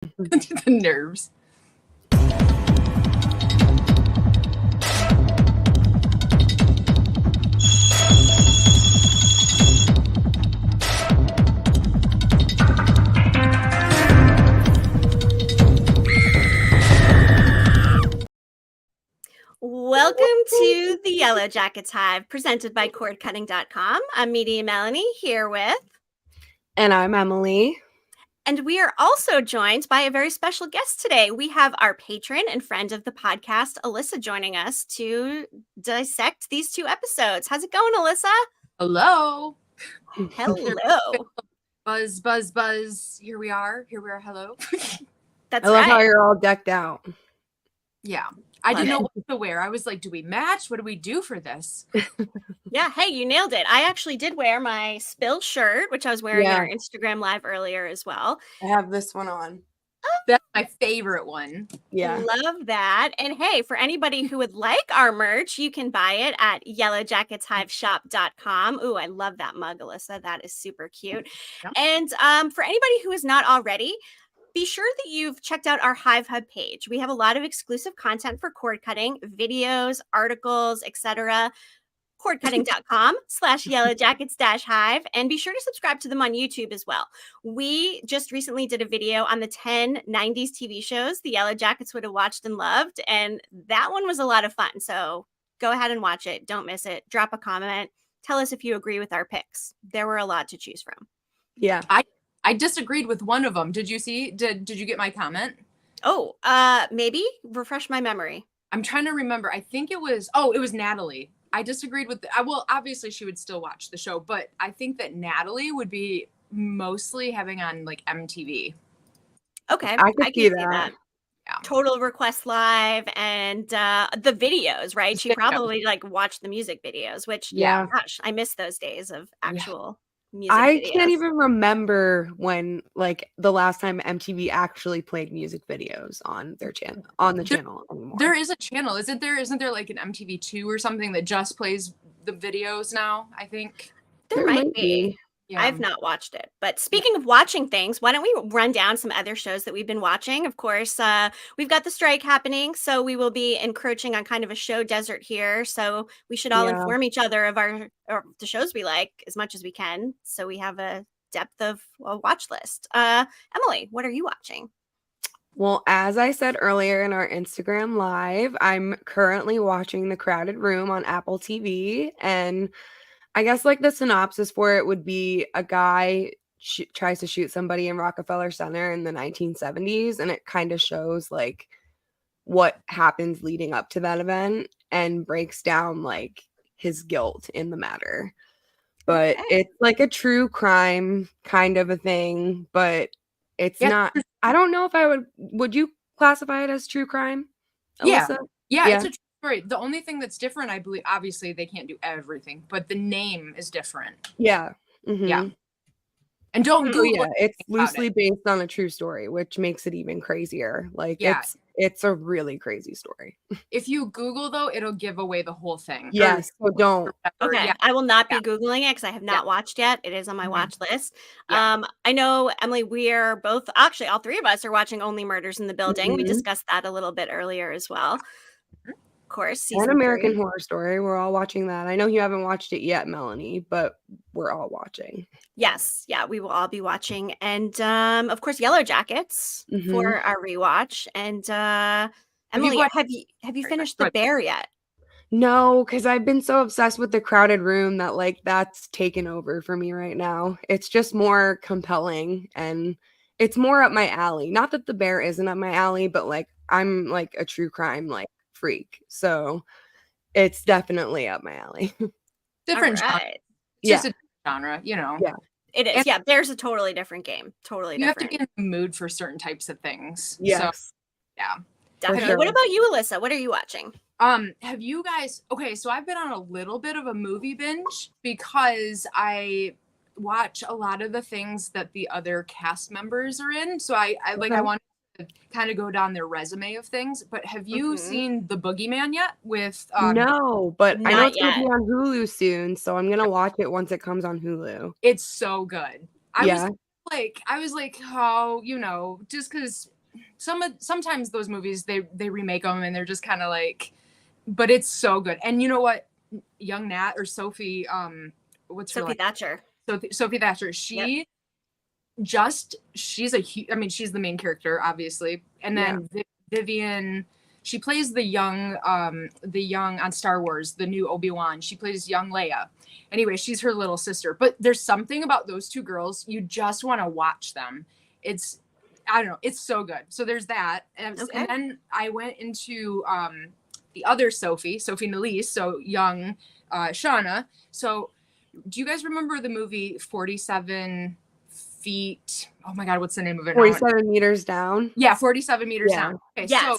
The nerves. Welcome to the Yellowjackets Hive, presented by cordcutting.com. I'm Media Melanie, here with... And I'm Emily. And we are also joined by a very special guest today. We have our patron and friend of the podcast, Alyssa, joining us to dissect these two episodes. How's it going, Alyssa? Hello. Hello. Buzz, buzz, buzz. Here we are. Hello. That's I love right. how you're all decked out. Yeah. I didn't know what to wear. I was like, do we match? What do we do for this? Yeah, hey, you nailed it. I actually did wear my Spill shirt, which I was wearing in our Instagram live earlier as well. I have this one on. That's my favorite one. Yeah. Love that. And hey, for anybody who would like our merch, you can buy it at yellowjacketshiveshop.com. Ooh, I love that mug, Alyssa. That is super cute. Yep. And for anybody who is not already, be sure that you've checked out our Hive Hub page. We have a lot of exclusive content for cord cutting, videos, articles, etc. cordcutting.com/yellowjackets-hive, and be sure to subscribe to them on YouTube as well. We just recently did a video on the 10 90s TV shows the Yellowjackets would have watched and loved, and that one was a lot of fun. So go ahead and watch it. Don't miss it. Drop a comment. Tell us if you agree with our picks. There were a lot to choose from. Yeah. I disagreed with one of them. Did you see? Did you get my comment? Oh, maybe refresh my memory. I'm trying to remember. I think it was Natalie. I disagreed with well, obviously she would still watch the show, but I think that Natalie would be mostly having on like MTV. Okay, I can see that. Yeah. Total Request Live and the videos, right? She probably like watched the music videos, which gosh, I miss those days of actual music videos. Can't even remember when like the last time MTV actually played music videos on their channel channel anymore. There is a channel, isn't there? Isn't there like an MTV2 or something that just plays the videos now? I think there might be. Yeah. I've not watched it. But speaking of watching things, why don't we run down some other shows that we've been watching? Of course, we've got the strike happening, so we will be encroaching on kind of a show desert here. So we should all inform each other of the shows we like as much as we can, so we have a depth of a watch list. Emily, what are you watching? Well, as I said earlier in our Instagram live, I'm currently watching The Crowded Room on Apple TV, and I guess like the synopsis for it would be a guy tries to shoot somebody in Rockefeller Center in the 1970s, and it kind of shows like what happens leading up to that event and breaks down like his guilt in the matter. But it's like a true crime kind of a thing, but it's not. I don't know if would you classify it as true crime, Alyssa? Yeah, it's a true story. The only thing that's different, I believe, obviously they can't do everything, but the name is different. Yeah. Mm-hmm. Yeah. And don't Google it's loosely based on a true story, which makes it even crazier. Like it's a really crazy story. If you Google though, it'll give away the whole thing. Yes, so don't. Okay, yeah. I will not be Googling it because I have not watched yet. It is on my watch list. I know, Emily, we are both, actually all three of us are watching Only Murders in the Building. We discussed that a little bit earlier as well. Of course, season American 3. Horror Story. We're all watching that. I know you haven't watched it yet, Melanie, but we're all watching. Yes, we will all be watching, and of course, Yellowjackets for our rewatch. And Emily, have you finished The Bear yet? No, because I've been so obsessed with The Crowded Room that like that's taken over for me right now. It's just more compelling and it's more up my alley. Not that The Bear isn't up my alley, but like I'm like a true crime like freak, so it's definitely up my alley. Different genre. It's just a genre, you know. Yeah, it is. And there's a totally different game. Totally different. You have to be in the mood for certain types of things. Yes. So, yeah. Definitely. Sure. What about you, Alyssa? What are you watching? Have you guys... Okay, so I've been on a little bit of a movie binge because I watch a lot of the things that the other cast members are in. So I want to kind of go down their resume of things. But have you seen The Boogeyman yet? With no, but I know it's going to be on Hulu soon, so I'm going to watch it once it comes on Hulu. It's so good. I was was like, oh, just because sometimes those movies they remake them and they're just kind of like, but it's so good. And you know what, young Nat or Sophie, what's her Sophie Thatcher. Sophie Thatcher. She's she's the main character, obviously. And then Vivian, she plays the young on Star Wars, the new Obi-Wan. She plays young Leia. Anyway, she's her little sister. But there's something about those two girls, you just want to watch them. I don't know, it's so good. So there's that. And then I went into the other Sophie Nelisse, so young Shauna. So do you guys remember the movie 47 Feet? Oh my God, what's the name of it? 47 Meters Down. Yeah, 47 Meters Down. Okay, yes. So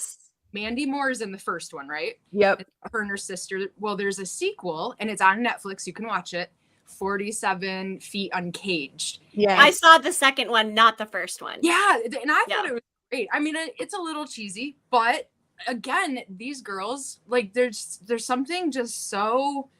Mandy Moore is in the first one, right? Yep. Her and her sister. Well, there's a sequel, and it's on Netflix. You can watch it. 47 Feet Uncaged. Yeah, I saw the second one, not the first one. Yeah, and I thought it was great. I mean, it's a little cheesy, but again, these girls, like, there's something just so,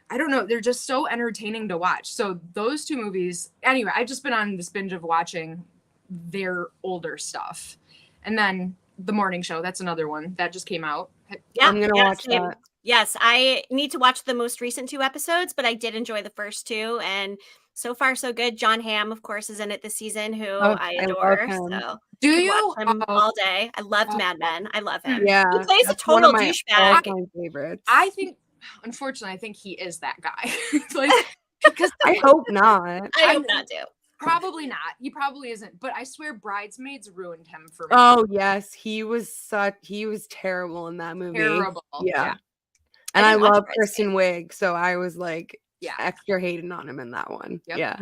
I don't know, they're just so entertaining to watch. So those two movies, anyway, I've just been on this binge of watching their older stuff. And then The Morning Show, that's another one that just came out. Yeah, I'm gonna watch that. Yes, I need to watch the most recent 2 episodes, but I did enjoy the first 2, and so far so good. John Hamm, of course, is in it this season, who I adore. So do you watch him all day? I loved Mad Men. I love him. Yeah, he plays a total douchebag. Favorites. I think, unfortunately, I think he is that guy. Like, because I hope not. I hope not too. Probably not. He probably isn't. But I swear, Bridesmaids ruined him for me. Oh yes, he was terrible in that movie. Terrible. Yeah. And I love Kristen Wiig, so I was like, extra hating on him in that one. Yep. Yeah.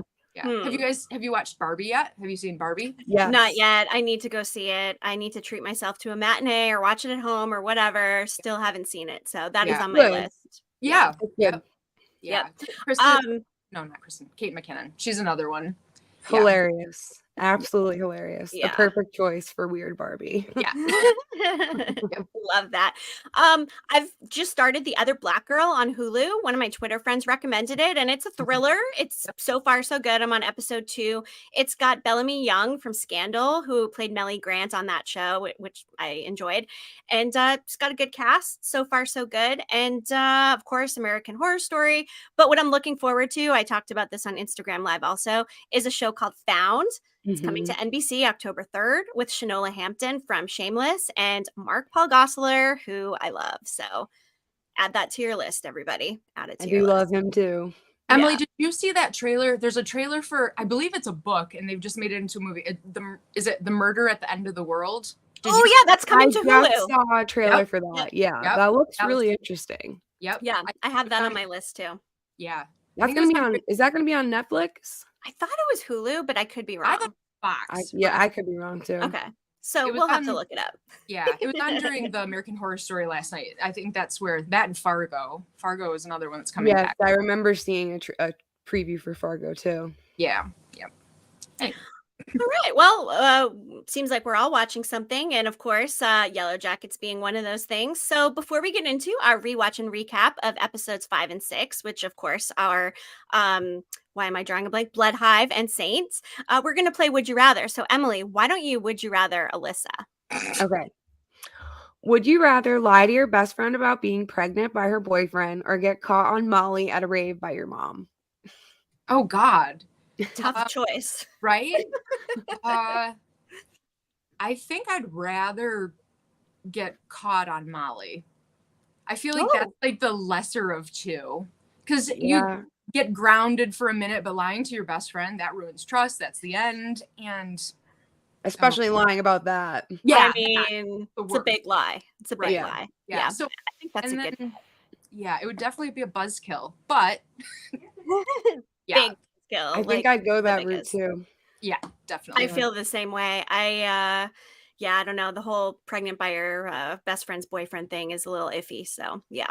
Have you watched Barbie yet? Have you seen Barbie? Yeah. Not yet. I need to go see it. I need to treat myself to a matinee or watch it at home or whatever. Still haven't seen it, so that is on my list. Yeah. Yep. Kristen, no, not Kristen. Kate McKinnon. She's another one. Hilarious. Absolutely hilarious. Yeah. The perfect choice for Weird Barbie. Yeah. Love that. I've just started The Other Black Girl on Hulu. One of my Twitter friends recommended it, and it's a thriller. It's so far so good. I'm on episode 2. It's got Bellamy Young from Scandal, who played Mellie Grant on that show, which I enjoyed. And it's got a good cast. So far so good. And of course, American Horror Story. But what I'm looking forward to, I talked about this on Instagram Live also, is a show called Found. It's coming to NBC October 3rd with Shanola Hampton from Shameless and Mark Paul Gosselaar, who I love. So add that to your list, everybody. Add it to your list. I do love him too. Emily, did you see that trailer? There's a trailer for, I believe it's a book, and they've just made it into a movie. Is it The Murder at the End of the World? That's coming to Hulu. I saw a trailer for that. Yeah, that looks really interesting. Yep. Yeah, I have that on my list too. Yeah. That's gonna be on. Is that gonna be on Netflix? I thought it was Hulu, but I could be wrong. I thought Fox. I could be wrong too. Okay. So we'll have to look it up. Yeah, it was on during the American Horror Story last night. I think that's where that and Fargo. Fargo is another one that's coming back. I remember seeing a preview for Fargo too. Yeah. Yep. Hey. All right. Well, seems like we're all watching something. And of course, Yellowjackets being one of those things. So before we get into our rewatch and recap of episodes 5 and 6, which of course are, why am I drawing a blank? Blood Hive and Saints. We're going to play Would You Rather. So Emily, why don't you Would You Rather Alyssa? Okay. Would you rather lie to your best friend about being pregnant by her boyfriend or get caught on Molly at a rave by your mom? Oh, God. Tough choice. Right? I think I'd rather get caught on Molly. I feel like that's like the lesser of two. Because you get grounded for a minute, but lying to your best friend, that ruins trust. That's the end. And especially lying about that. Yeah. I mean, it's a big lie. It's a big lie. Yeah. So I think that's a good. Yeah, it would definitely be a buzzkill, but big skill. I think I'd go that route too. Yeah, definitely. I feel the same way. I don't know. The whole pregnant by your best friend's boyfriend thing is a little iffy. So yeah.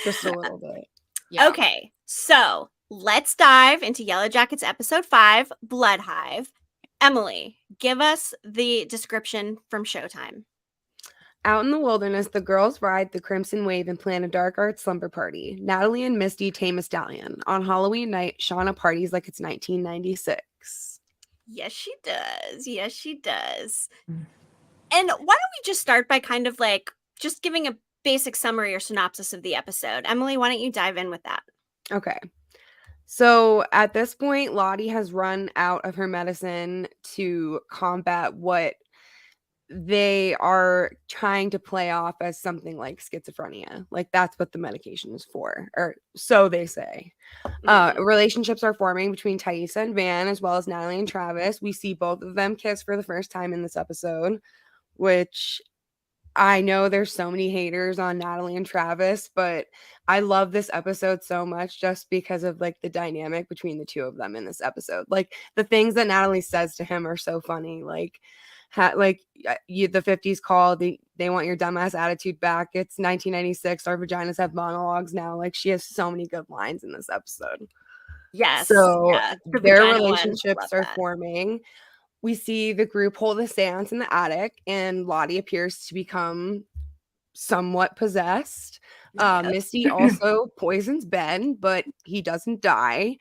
Just a little bit. Yeah. Okay, so let's dive into Yellowjackets episode 5, Blood Hive. Emily, give us the description from Showtime. Out in the wilderness, the girls ride the Crimson Wave and plan a dark art slumber party. Natalie and Misty tame a stallion. On Halloween night, Shauna parties like it's 1996. likes. Yes, she does. Yes, she does. And why don't we just start by kind of like just giving a basic summary or synopsis of the episode? Emily, why don't you dive in with that? Okay. So at this point, Lottie has run out of her medicine to combat what they are trying to play off as something like schizophrenia. Like that's what the medication is for, or so they say. Relationships are forming between Taissa and Van, as well as Natalie and Travis. We see both of them kiss for the first time in this episode, which I know there's so many haters on Natalie and Travis, but I love this episode so much just because of like the dynamic between the two of them in this episode. Like the things that Natalie says to him are so funny. Like, the 50s call, they want your dumbass attitude back. It's 1996. Our vaginas have monologues now. Like she has so many good lines in this episode. Yes. So yeah, their relationships are forming. We see the group hold a seance in the attic, and Lottie appears to become somewhat possessed. Misty also poisons Ben, but he doesn't die.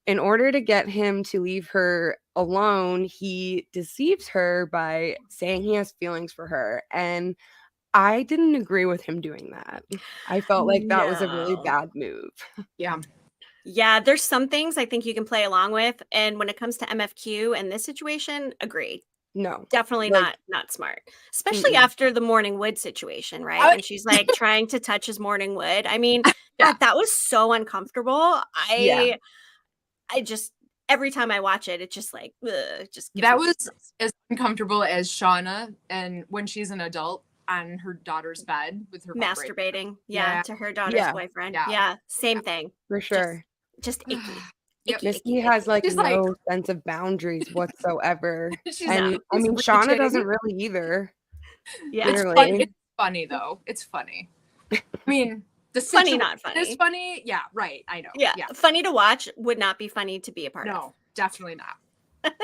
In order to get him to leave her alone, he deceives her by saying he has feelings for her. And I didn't agree with him doing that. I felt like that was a really bad move. Yeah. Yeah, there's some things I think you can play along with. And when it comes to MFQ and this situation, agree. No. Definitely not smart. Especially after the morning wood situation, right? When she's like trying to touch his morning wood. I mean, that was so uncomfortable. I just every time I watch it, it's just like just that was as uncomfortable as Shauna and when she's an adult on her daughter's bed with her masturbating to her daughter's boyfriend. Yeah, same thing. For sure. Just icky. Misty has like no sense of boundaries whatsoever. And I mean Shauna doesn't really either. Yeah. It's funny though. It's funny. I mean funny, not funny. It's funny. Yeah, right. I know. Yeah. Funny to watch, would not be funny to be a part of. No, definitely not.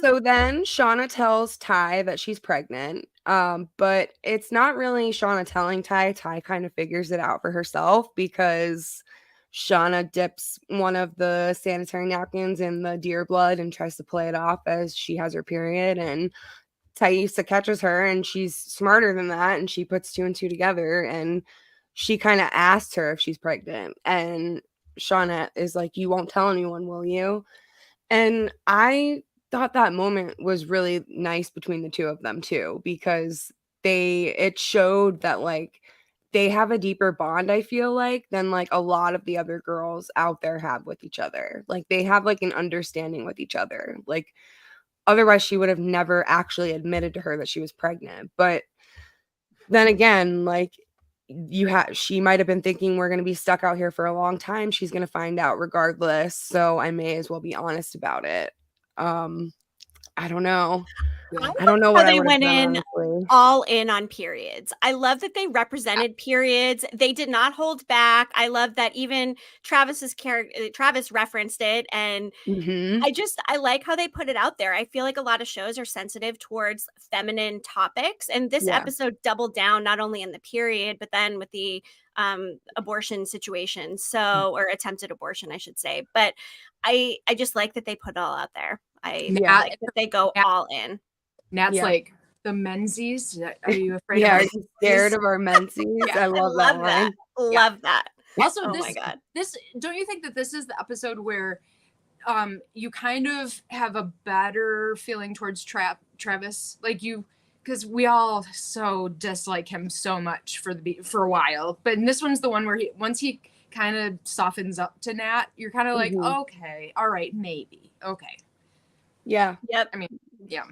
So then Shauna tells Ty that she's pregnant. But it's not really Shauna telling Ty. Ty kind of figures it out for herself because Shauna dips one of the sanitary napkins in the deer blood and tries to play it off as she has her period. And Taissa catches her, and she's smarter than that, and she puts two and two together, and she kind of asked her if she's pregnant, and Shauna is like, you won't tell anyone, will you? And I thought that moment was really nice between the two of them too, because it showed that like they have a deeper bond, I feel like, than like a lot of the other girls out there have with each other. Like they have like an understanding with each other. Like otherwise she would have never actually admitted to her that she was pregnant. But then again, like she might have been thinking we're going to be stuck out here for a long time. She's going to find out regardless. So I may as well be honest about it. I don't know. I don't know what they went in all in on periods. I love that they represented periods. They did not hold back. I love that even Travis referenced it, and I like how they put it out there. I feel like a lot of shows are sensitive towards feminine topics, and this episode doubled down not only in the period, but then with the abortion situation, or attempted abortion, I should say. But I just like that they put it all out there. I like that they go all in. Nat's like, the Menzies? Are you afraid are you scared of our Menzies? I love that line. Love that. Also, my God. This, don't you think that this is the episode where you kind of have a better feeling towards Travis? Like because we all so dislike him so much for a while. But this one's the one where once he kind of softens up to Nat, you're kind of like, okay, all right, maybe. Okay. Yeah. Yep. I mean, yeah.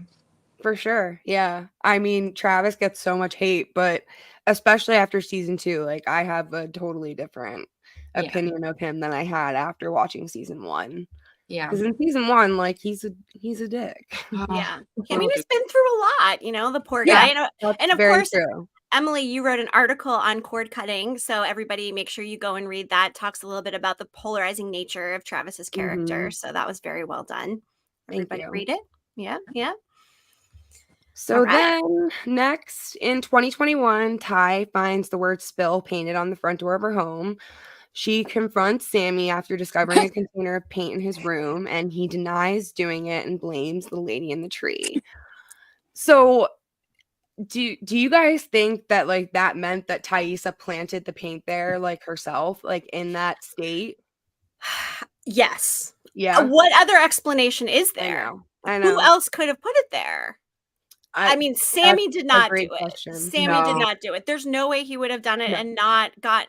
For sure. Yeah. I mean, Travis gets so much hate, but especially after season 2, like I have a totally different opinion of him than I had after watching season 1. Yeah. Because in season 1, like he's a dick. Yeah. I mean, he's been through a lot, the poor guy. And of course, true. Emily, you wrote an article on cord cutting. So everybody make sure you go and read that. It talks a little bit about the polarizing nature of Travis's character. So that was very well done. Everybody read it. Yeah. Yeah. So then next in 2021, Ty finds the word spill painted on the front door of her home. She confronts Sammy after discovering a container of paint in his room, and he denies doing it and blames the lady in the tree. So do you guys think that like that meant that Taissa planted the paint there like herself, like in that state? Yes. Yeah. What other explanation is there? I know. Who else could have put it there? I mean, Sammy did not do it. Sammy did not do it. There's no way he would have done it and not got,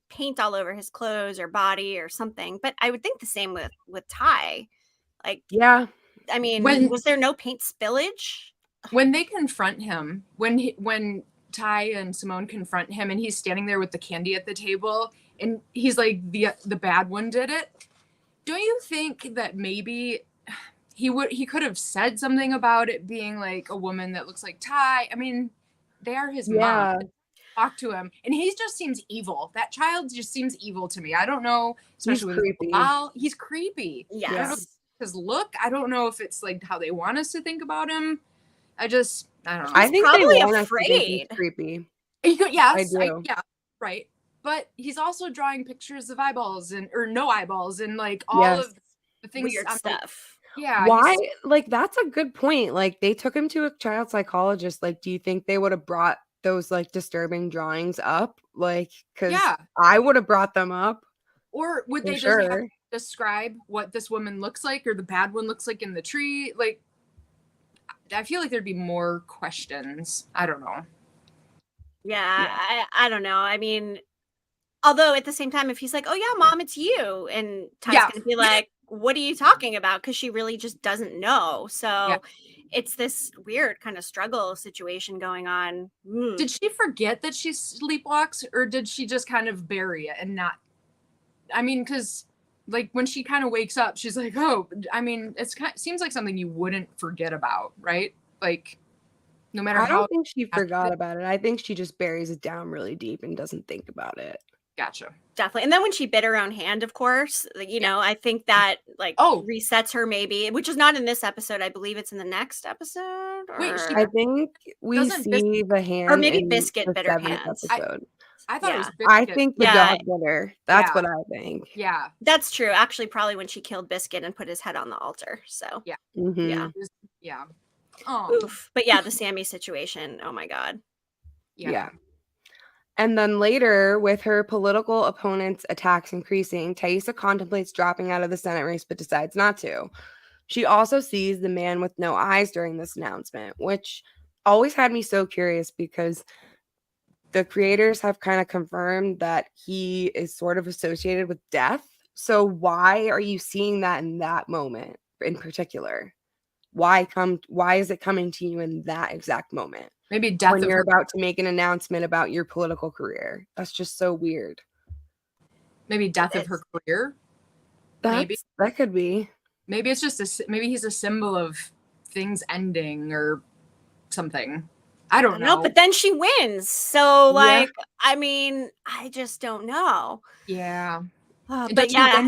paint all over his clothes or body or something. But I would think the same with Ty. Like, yeah. I mean, was there no paint spillage? When they confront him, when Ty and Simone confront him and he's standing there with the candy at the table and he's like, the bad one did it. Don't you think that maybe he could have said something about it being like a woman that looks like Ty? I mean, they are his mom. Talk to him, and he just seems evil. That child just seems evil to me. I don't know, especially with Lyle. He's creepy. Yes. I don't know his look. I don't know if it's like how they want us to think about him. I don't know. I think probably they want us to think afraid. he's creepy. Yes, I do. yeah, right. But he's also drawing pictures of eyeballs or no eyeballs and like all of the things, weird stuff. Yeah. Why? Like, that's a good point. Like, they took him to a child psychologist. Like, do you think they would have brought those like disturbing drawings up? Like, because I would have brought them up. Or would they just describe what this woman looks like or the bad one looks like in the tree? Like, I feel like there'd be more questions. I don't know. Yeah. I don't know. I mean, although at the same time, if he's like, oh yeah, mom, it's you. And Ty's going to be like, what are you talking about? Because she really just doesn't know. So it's this weird kind of struggle situation going on. Did she forget that she sleepwalks or did she just kind of bury it and not? I mean, because like when she kind of wakes up, she's like, oh, I mean, seems like something you wouldn't forget about, right? Like, no matter how. I don't think she forgot about it. I think she just buries it down really deep and doesn't think about it. Gotcha. Definitely. And then when she bit her own hand, of course, I think that resets her maybe, which is not in this episode. I believe it's in the next episode. I think we see the hand. Or maybe Biscuit bit her hands. I thought it was Biscuit. I think the dog bit her. That's what I think. Yeah. That's true. Actually, probably when she killed Biscuit and put his head on the altar. So yeah. Yeah. Yeah. Oh. Oof. But yeah, the Sammy situation. Oh my God. Yeah. And then later, with her political opponent's attacks increasing, Taissa contemplates dropping out of the Senate race but decides not to. She also sees the man with no eyes during this announcement, which always had me so curious because the creators have kind of confirmed that he is sort of associated with death. So why are you seeing that in that moment in particular? Why is it coming to you in that exact moment? Maybe death when you're about to make an announcement about your political career. That's just so weird. Maybe death of her career. Maybe that could be. Maybe it's just maybe he's a symbol of things ending or something. I don't know. But then she wins. So I mean, I just don't know. Yeah. But yeah.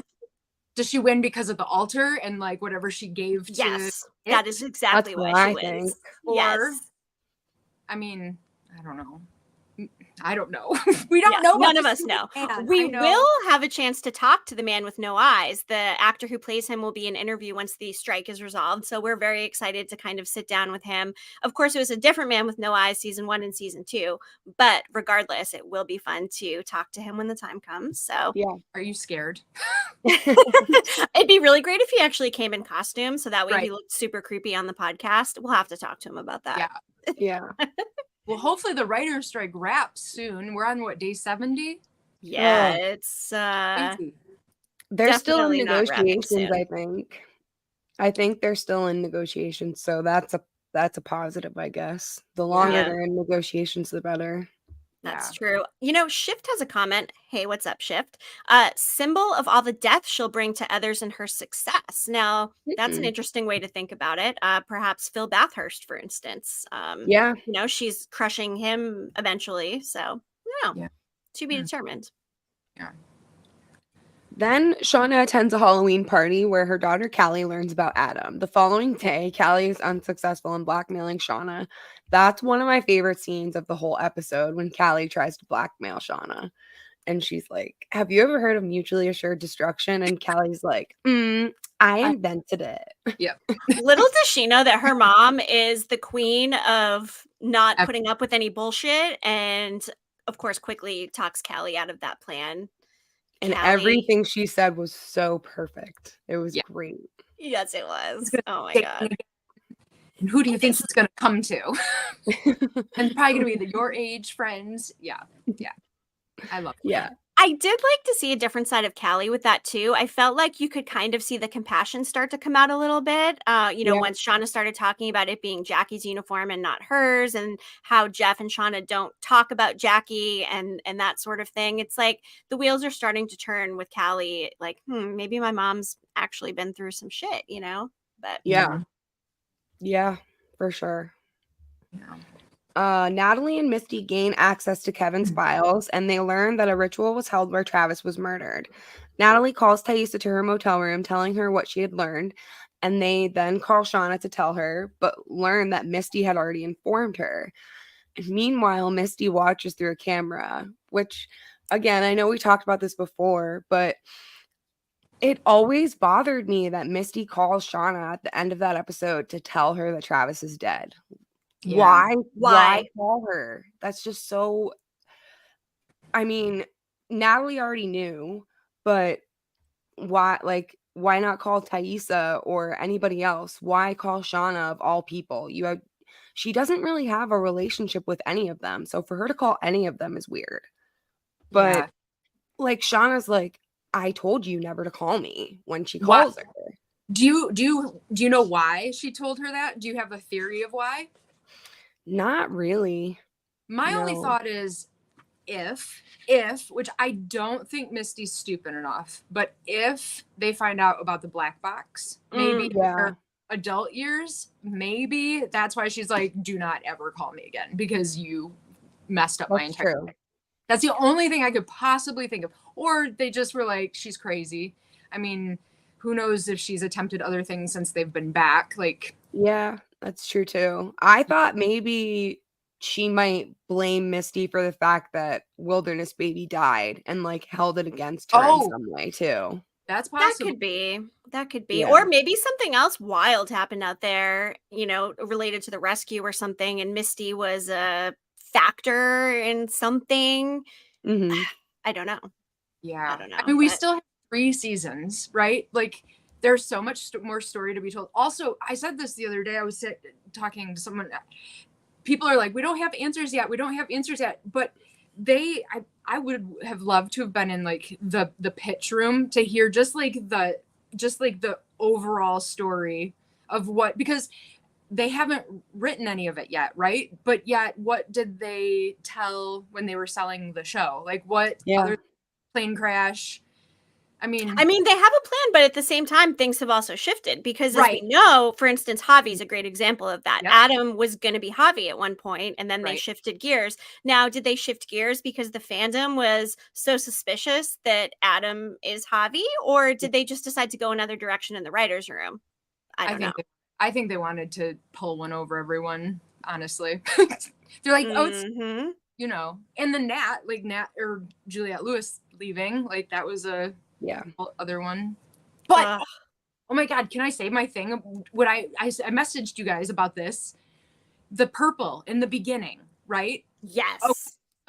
Does she win because of the altar and like whatever she gave to? Yes, that is exactly why she wins. Or, I mean, I don't know. We don't know. None of us know. We will have a chance to talk to the man with no eyes. The actor who plays him will be in interview once the strike is resolved. So we're very excited to kind of sit down with him. Of course, it was a different man with no eyes, season 1 and season 2. But regardless, it will be fun to talk to him when the time comes. So Are you scared? It'd be really great if he actually came in costume. So that way he looked super creepy on the podcast. We'll have to talk to him about that. Yeah. Well, hopefully the writer's strike wraps soon. We're on day 70? Yeah, it's they're still in negotiations, I think. I think they're still in negotiations, so that's a positive, I guess. The longer they're in negotiations, the better. That's true. Shift has a comment. Hey, what's up, Shift? Symbol of all the death she'll bring to others in her success. Now, that's an interesting way to think about it. Perhaps Phil Bathurst, for instance. She's crushing him eventually. So, to be determined. Yeah. Then Shauna attends a Halloween party where her daughter Callie learns about Adam. The following day, Callie is unsuccessful in blackmailing Shauna. That's one of my favorite scenes of the whole episode when Callie tries to blackmail Shauna. and she's like, have you ever heard of mutually assured destruction? And Callie's like, I invented it. Yep. Little does she know that her mom is the queen of not putting up with any bullshit, and of course quickly talks Callie out of that plan. And everything she said was so perfect. It was great. Yes, it was. Oh my God. And who do you think it's going to come to? And probably going to be your age friends. Yeah. I love it. Yeah. I did like to see a different side of Callie with that too. I felt like you could kind of see the compassion start to come out a little bit. Once Shauna started talking about it being Jackie's uniform and not hers, and how Jeff and Shauna don't talk about Jackie and that sort of thing. It's like the wheels are starting to turn with Callie. Like, maybe my mom's actually been through some shit, But yeah, for sure. Yeah. Natalie and Misty gain access to Kevin's files, and they learn that a ritual was held where Travis was murdered. Natalie calls Taissa to her motel room, telling her what she had learned, and they then call Shauna to tell her, but learn that Misty had already informed her. And meanwhile, Misty watches through a camera, which, again, I know we talked about this before, but it always bothered me that Misty calls Shauna at the end of that episode to tell her that Travis is dead. Yeah. Why call her? That's just so. I mean, Natalie already knew, but why not call Taissa or anybody else? Why call Shauna of all people? She doesn't really have a relationship with any of them, so for her to call any of them is weird. But Shauna's like, I told you never to call me when she calls her. Do you know why she told her that? Do you have a theory of why? Not really. My only thought is if, which I don't think Misty's stupid enough, but if they find out about the black box, maybe in her adult years, maybe that's why she's like, do not ever call me again because you messed up my entire life. That's the only thing I could possibly think of. Or they just were like, she's crazy. I mean, who knows if she's attempted other things since they've been back. Yeah, that's true too. I thought maybe she might blame Misty for the fact that Wilderness Baby died and held it against her in some way too. That's possible. That could be. Yeah. Or maybe something else wild happened out there, related to the rescue or something, and Misty was a factor in something. Mm-hmm. I don't know. Yeah. I don't know. I mean, we still have 3 seasons, right? There's so much more story to be told. Also, I said this the other day. I was talking to someone. People are like, we don't have answers yet. But I would have loved to have been in the pitch room to hear just the overall story of what, because they haven't written any of it yet, right? But yet, what did they tell when they were selling the show? What other plane crash? I mean, they have a plan, but at the same time, things have also shifted because, as we know, for instance, Javi's a great example of that. Yep. Adam was going to be Javi at one point, and then they shifted gears. Now, did they shift gears because the fandom was so suspicious that Adam is Javi, or did they just decide to go another direction in the writer's room? I don't know. I think they wanted to pull one over everyone, honestly. They're like, it's, and the Nat or Juliette Lewis leaving, that was a other one. But oh my God, can I say my thing? What I messaged you guys about this, the purple in the beginning, right? Yes. Okay.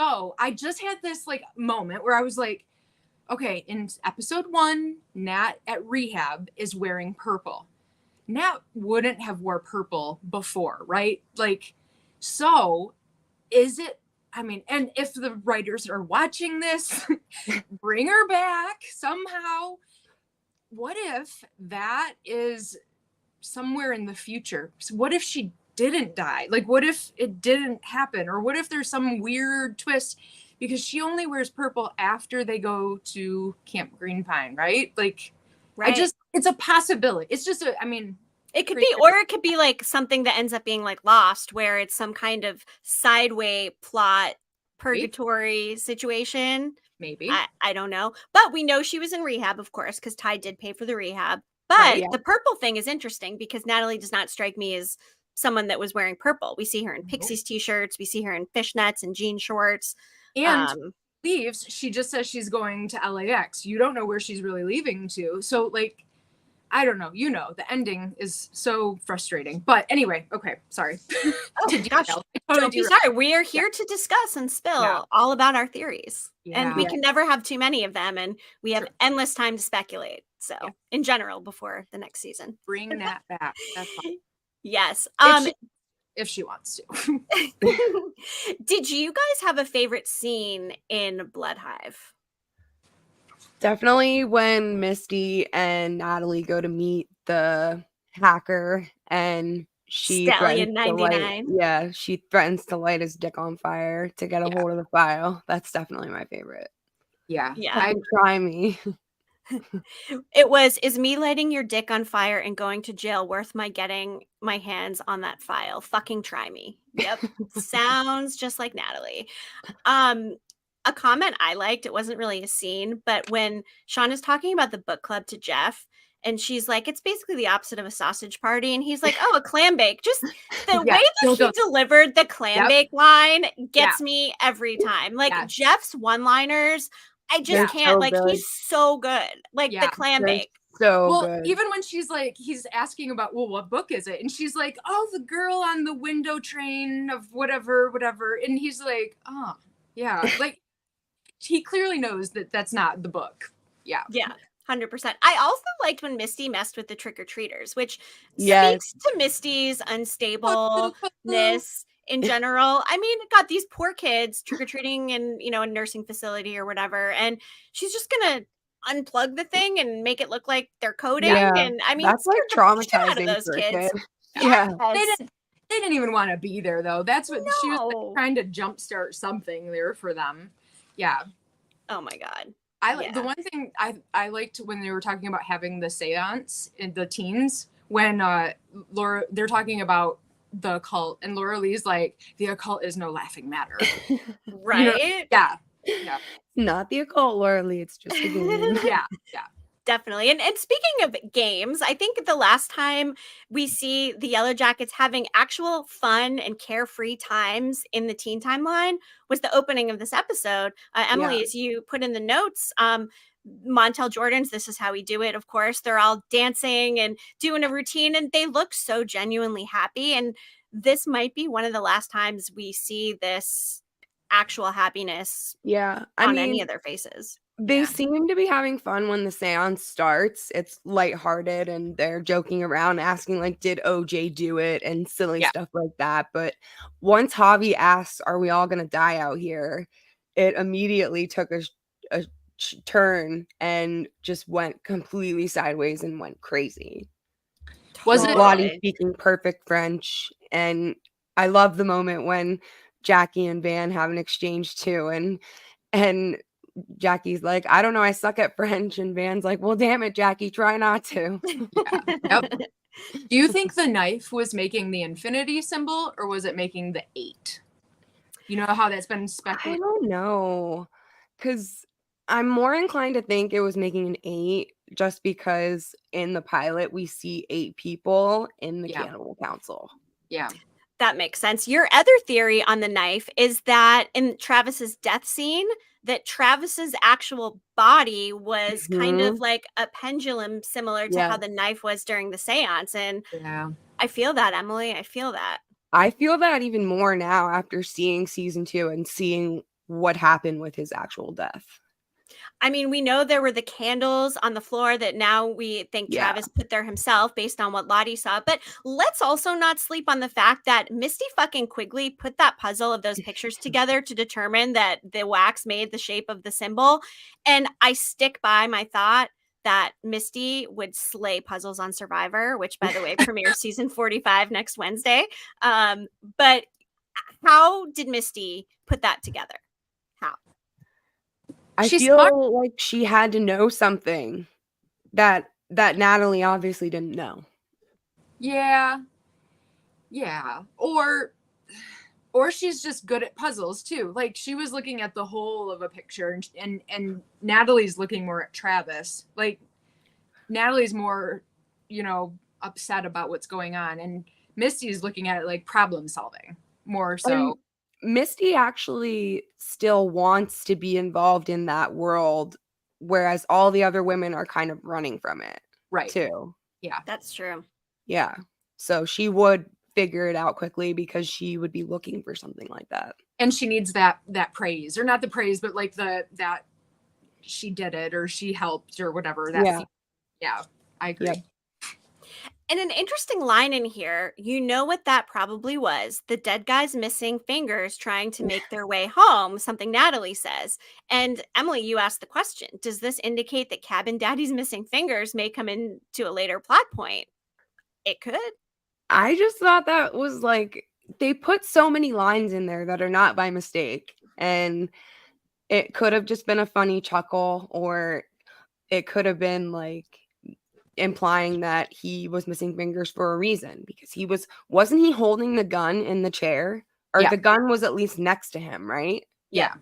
So I just had this moment where I was like, okay, in episode 1, Nat at rehab is wearing purple. Nat wouldn't have wore purple before, right? So is it, and if the writers are watching this, bring her back somehow. What if that is somewhere in the future? So what if she didn't die? What if it didn't happen? Or what if there's some weird twist? Because she only wears purple after they go to Camp Green Pine, right? It's a possibility. It's just it could be, or it could be something that ends up being Lost, where it's some kind of sideway plot purgatory situation. Maybe. I don't know. But we know she was in rehab, of course, because Ty did pay for the rehab. But the purple thing is interesting because Natalie does not strike me as someone that was wearing purple. We see her in Pixies t-shirts. We see her in fishnets and jean shorts. And leaves, she just says she's going to LAX. You don't know where she's really leaving to. So like, I don't know. The ending is so frustrating. But anyway, okay, sorry. Oh gosh, don't be sorry. We are here to discuss and spill all about our theories. And we can never have too many of them, and we have endless time to speculate. So in general, before the next season. Bring that back. That's fine. Yes. If she wants to. Did you guys have a favorite scene in Blood Hive? Definitely when Misty and Natalie go to meet the hacker and she Stallion 99. She threatens to light his dick on fire to get a hold of the file. That's definitely my favorite. Yeah. Try me. It was, is me lighting your dick on fire and going to jail worth my getting my hands on that file? Fucking try me. Yep. Sounds just like Natalie. A comment I liked, it wasn't really a scene, but when Sean is talking about the book club to Jeff, and she's like, it's basically the opposite of a sausage party. And he's like, oh, a clam bake. Just the way that he delivered the clam bake line gets me every time. Like Jeff's one-liners, I just can't. So good. He's so good. Like the clam bake. So good. Even when she's like, he's asking about, well, what book is it? And she's like, oh, the girl on the window train of whatever. And he's like, oh, yeah. Like, he clearly knows that that's not the book. Yeah. 100%. I also liked when Misty messed with the trick-or-treaters, which speaks to Misty's unstableness in general. I mean, God, these poor kids trick-or-treating in, a nursing facility or whatever. And she's just going to unplug the thing and make it look like they're coding. Yeah. And I mean, that's like traumatizing out of those kids. Yeah. They didn't even want to be there though. That's what she was like, trying to jumpstart something there for them. Yeah. Oh my God. The one thing I liked when they were talking about having the seance in the teens, when they're talking about the occult and Laura Lee's like, the occult is no laughing matter. Right? Yeah. Not the occult, Laura Lee. It's just a game. Yeah. Definitely. And speaking of games, I think the last time we see the Yellowjackets having actual fun and carefree times in the teen timeline was the opening of this episode. Emily, as you put in the notes, Montel Jordan's This Is How We Do It, of course, they're all dancing and doing a routine and they look so genuinely happy. And this might be one of the last times we see this actual happiness on any of their faces. They seem to be having fun when the seance starts. It's lighthearted and they're joking around, asking like, did OJ do it? And silly stuff like that. But once Javi asks, are we all going to die out here? It immediately took a turn and just went completely sideways and went crazy. Was it Lottie speaking perfect French? And I love the moment when Jackie and Van have an exchange too. And Jackie's like, I don't know, I suck at French. And Van's like, well, damn it, Jackie, try not to. Yep. Do you think the knife was making the infinity symbol or was it making the 8? You know how that's been speculated? I don't know. Because I'm more inclined to think it was making an 8 just because in the pilot we see 8 people in the Cannibal Council. Yeah. That makes sense. Your other theory on the knife is that in Travis's death scene, that Travis's actual body was kind of like a pendulum similar to how the knife was during the seance. And I feel that, Emily. I feel that. I feel that even more now after seeing season 2 and seeing what happened with his actual death. I mean, we know there were the candles on the floor that now we think Travis put there himself based on what Lottie saw. But let's also not sleep on the fact that Misty fucking Quigley put that puzzle of those pictures together to determine that the wax made the shape of the symbol. And I stick by my thought that Misty would slay puzzles on Survivor, which, by the way, premieres season 45 next Wednesday. But how did Misty put that together? How? I feel like she had to know something that Natalie obviously didn't know. Yeah. Or she's just good at puzzles too. Like she was looking at the whole of a picture and Natalie's looking more at Travis. Like Natalie's more, upset about what's going on and Misty's looking at it like problem solving more so. Misty actually still wants to be involved in that world, whereas all the other women are kind of running from it. Right. Too. Yeah. That's true. Yeah. So she would figure it out quickly because she would be looking for something like that. And she needs that praise, or not the praise, but like that she did it or she helped or whatever. Yeah, I agree. Yep. And an interesting line in here, you know what that probably was. The dead guy's missing fingers trying to make their way home, something Natalie says. And Emily, you asked the question, does this indicate that Cabin Daddy's missing fingers may come into a later plot point? It could. I just thought that was like, they put so many lines in there that are not by mistake. And it could have just been a funny chuckle, or it could have been like implying that he was missing fingers for a reason, because wasn't he holding the gun in the chair, or the gun was at least next to him, right? Yeah.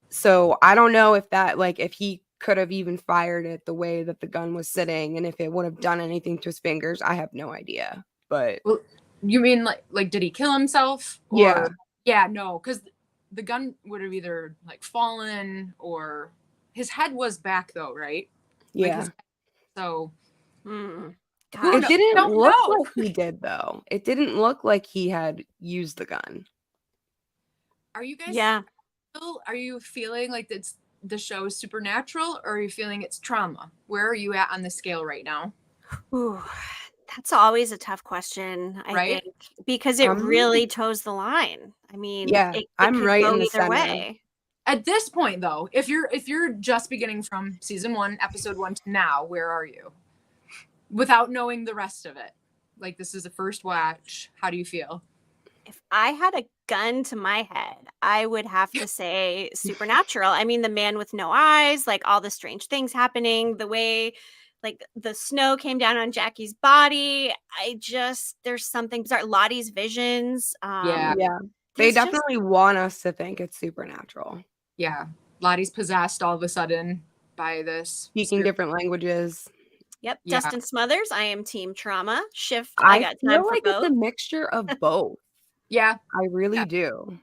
So I don't know if that, like, if he could have even fired it the way that the gun was sitting, and if it would have done anything to his fingers, I have no idea. But well, you mean like did he kill himself? Or, no, because the gun would have either like fallen, or his head was back though, right? Yeah. So it didn't look like he did, though. It didn't look like he had used the gun. Are you guys? Yeah. Are you feeling like the show is supernatural, or are you feeling it's trauma? Where are you at on the scale right now? Ooh, that's always a tough question, I think, because it really toes the line. I mean, it I'm could right go in the either center. way. At this point, though, if you're just beginning from season 1, episode 1 to now, where are you? Without knowing the rest of it. Like, this is a first watch. How do you feel? If I had a gun to my head, I would have to say supernatural. I mean, the man with no eyes, like all the strange things happening, the way like the snow came down on Jackie's body. There's something bizarre. Lottie's visions. Yeah. They definitely want us to think it's supernatural. Yeah. Lottie's possessed all of a sudden by this. Speaking different languages. Yep. Yeah. Dustin Smothers, I am team trauma. Shift. I got feel time like for both. It's a mixture of both. Yeah. I really do.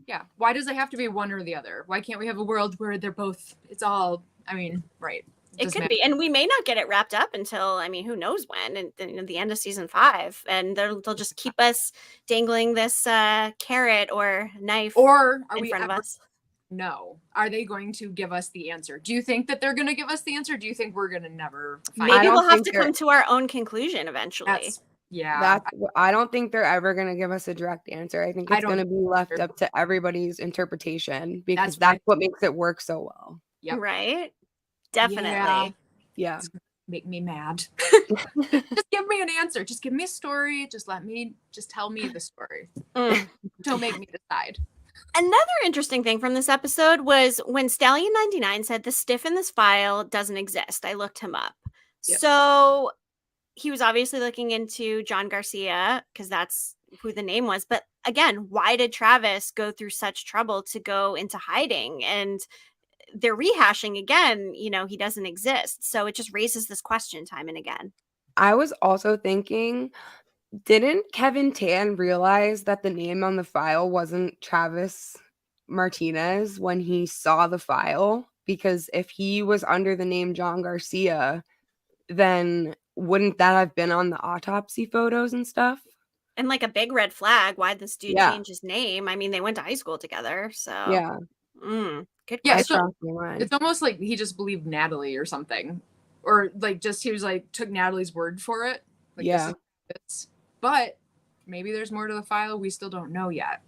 Yeah. Why does it have to be one or the other? Why can't we have a world where they're both, it's all, I mean, right. It could be. And we may not get it wrapped up until, I mean, who knows when, and the end of season 5. And they'll just keep us dangling this carrot or knife in front of us. No. Are they going to give us the answer? Do you think that they're going to give us the answer? Do you think we're going to never find Maybe we'll have to come to our own conclusion eventually. I don't think they're ever going to give us a direct answer. I think it's going to be left up to everybody's interpretation, because that's what makes it work so well. Yep. Right? Definitely. Yeah. It's gonna make me mad. Just give me an answer. Just give me a story. Just tell me the story. Don't make me decide. Another interesting thing from this episode was when Stallion99 said the stiff in this file doesn't exist. I looked him up. Yep. So he was obviously looking into John Garcia, because that's who the name was. But again, why did Travis go through such trouble to go into hiding? And they're rehashing again, he doesn't exist. So it just raises this question time and again. I was also thinking, didn't Kevin Tan realize that the name on the file wasn't Travis Martinez when he saw the file? Because if he was under the name John Garcia, then wouldn't that have been on the autopsy photos and stuff? And like a big red flag, why'd this dude change his name? I mean, they went to high school together, so yeah. Good. Yeah, so it's almost like he just believed Natalie or something, or like he was like took Natalie's word for it. Like, yeah. But maybe there's more to the file we still don't know yet.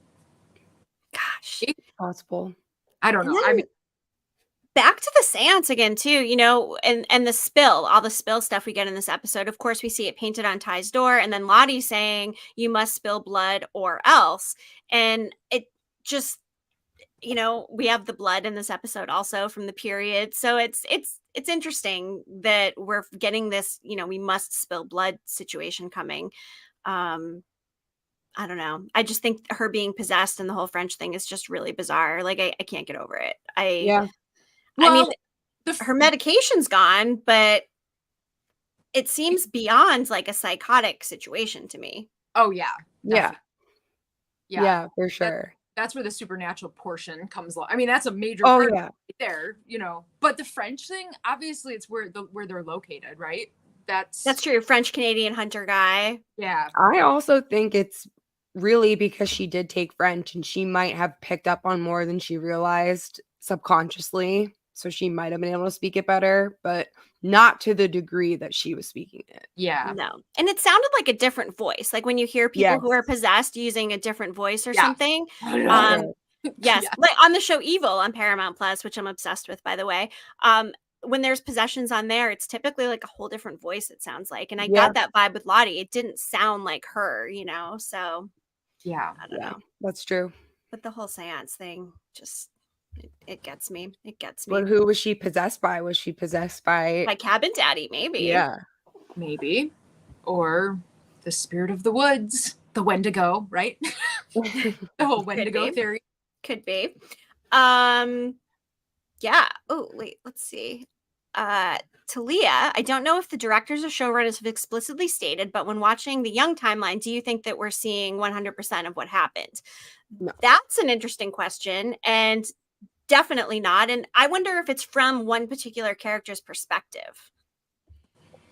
Gosh, it's possible. I don't know. I mean, back to the seance again too, and the spill, all the spill stuff we get in this episode. Of course, we see it painted on Ty's door, and then Lottie saying, "You must spill blood or else," and it just. We have the blood in this episode also from the period. So it's interesting that we're getting this, we must spill blood situation coming. I don't know. I just think her being possessed and the whole French thing is just really bizarre. Like I can't get over it. I mean, her medication's gone, but it seems beyond like a psychotic situation to me. Oh yeah. Yeah. Yeah, for sure. That's where the supernatural portion comes along. I mean, that's a major part right there, you know. But the French thing, obviously, it's where they're located, right? That's true. French Canadian hunter guy. Yeah. I also think it's really because she did take French and she might have picked up on more than she realized subconsciously. So she might have been able to speak it better, but not to the degree that she was speaking it. Yeah. No. And it sounded like a different voice. Like when you hear people who are possessed using a different voice or something. Yes. Like on the show Evil on Paramount Plus, which I'm obsessed with, by the way. When there's possessions on there, it's typically like a whole different voice, it sounds like. And I got that vibe with Lottie. It didn't sound like her, you know? So yeah, I don't know. That's true. But the whole seance thing just it gets me. It gets me. But who was she possessed by? Was she possessed by Cabin Daddy? Maybe. Yeah. Maybe. Or the spirit of the woods. The Wendigo, right? The whole Wendigo theory. Could be. Yeah. Oh, wait, let's see. Talia, I don't know if the directors or showrunners have explicitly stated, but when watching the Young timeline, do you think that we're seeing 100% of what happened? No. That's an interesting question, and definitely not. And I wonder if it's from one particular character's perspective.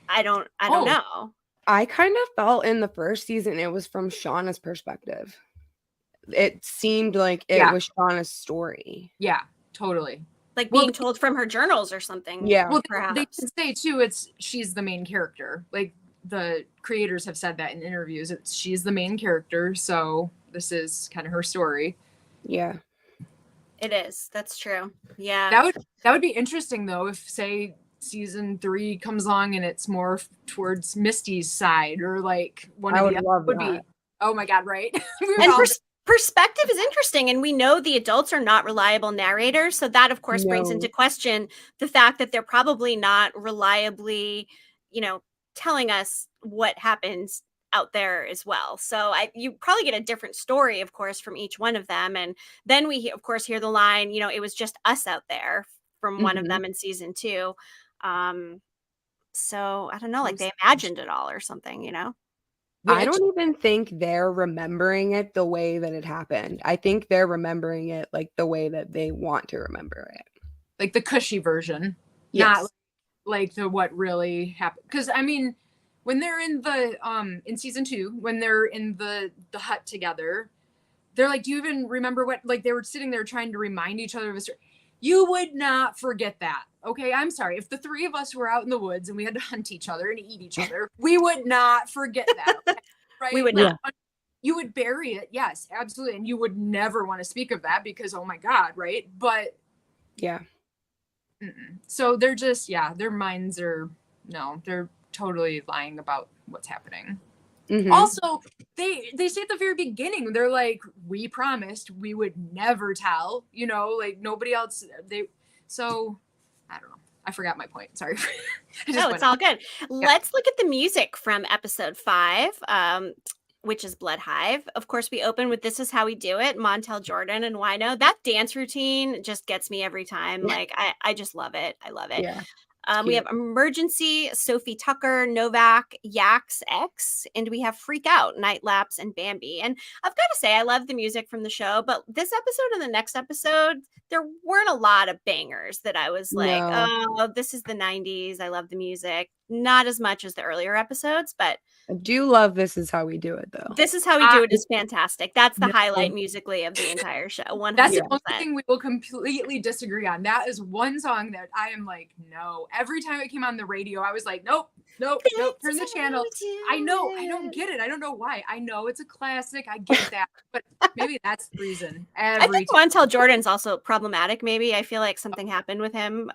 I don't know. I kind of felt in the first season it was from Shauna's perspective. It seemed like it was Shauna's story. Yeah, totally. Like being told from her journals or something. Yeah. Well, they can say too, she's the main character. Like the creators have said that in interviews. She's the main character, so this is kind of her story. Yeah. It is. That's true. Yeah. That would be interesting though, if say season 3 comes along and it's more towards Misty's side, or like one of the other would be. Oh my God, right? And perspective is interesting, and we know the adults are not reliable narrators, so that of course brings into question the fact that they're probably not reliably, you know, telling us what happens out there as well. So you probably get a different story, of course, from each one of them, and then we of course hear the line, you know, it was just us out there, from one of them in season 2. So I don't know, like they imagined it all or something, you know. I don't even think they're remembering it the way that it happened. I think they're remembering it like the way that they want to remember it. Like the cushy version. Yes. Not like the what really happened. Because I mean, when they're in the in season 2, when they're in the hut together, they're like, do you even remember what, like they were sitting there trying to remind each other of a story. You would not forget that. Okay, I'm sorry. If the 3 of us were out in the woods and we had to hunt each other and eat each other, we would not forget that. Okay? Right? We would not. You would bury it. Yes, absolutely. And you would never want to speak of that because, oh my God, right? But yeah. So they're just, their minds are, they're totally lying about what's happening. Mm-hmm. Also, they say at the very beginning, they're like, we promised we would never tell, you know, like nobody else. So I don't know. I forgot my point. Sorry. No, it's all good. Yeah. Let's look at the music from episode 5, which is Blood Hive. Of course, we open with This Is How We Do It, Montel Jordan and Wino. That dance routine just gets me every time. Like, I just love it. I love it. Yeah. We have Emergency, Sophie Tucker, Novak, Yaks X, and we have Freak Out, Night Lapse, and Bambi. And I've got to say, I love the music from the show, but this episode and the next episode, there weren't a lot of bangers that I was like, oh, this is the 90s. I love the music. Not as much as the earlier episodes, but I do love This Is How We Do It, though. This Is How We Do It is fantastic. That's the highlight musically of the entire show. 100%. That's the only thing we will completely disagree on. That is one song that I am like, no. Every time it came on the radio, I was like, nope. Turn the channel. I know. I don't get it. I don't know why. I know it's a classic. I get that. But maybe that's the reason. I think Montel Jordan's also problematic, maybe. I feel like something happened with him.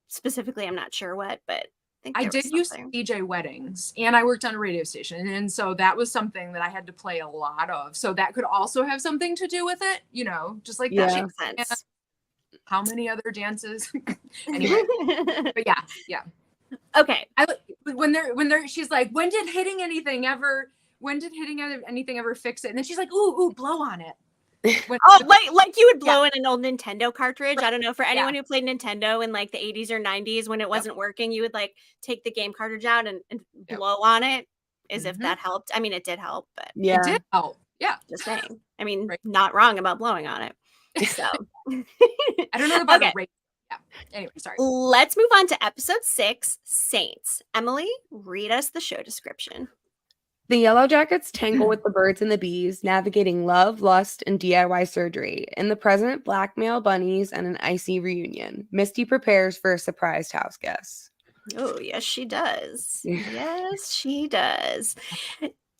Specifically, I'm not sure what, but I did use DJ weddings, and I worked on a radio station, and so that was something that I had to play a lot of. So that could also have something to do with it, you know, just like that makes sense. And how many other dances? Anyway, but yeah. Okay. She's like, when did hitting anything ever fix it? And then she's like, ooh, blow on it. Like you would blow in an old Nintendo cartridge. I don't know, for anyone who played Nintendo in like the 80s or 90s, when it wasn't working, you would like take the game cartridge out and blow on it as if that helped. I mean, it did help, but it did help. Yeah. Just saying. I mean, Right. not wrong about blowing on it. So I don't know about okay. Yeah. Anyway, sorry. Let's move on to episode 6, Saints. Emily, read us the show description. The Yellowjackets tangle with the birds and the bees, navigating love, lust, and DIY surgery. In the present, blackmail bunnies and an icy reunion. Misty prepares for a surprised house guest. Oh, yes, she does. Yes, she does.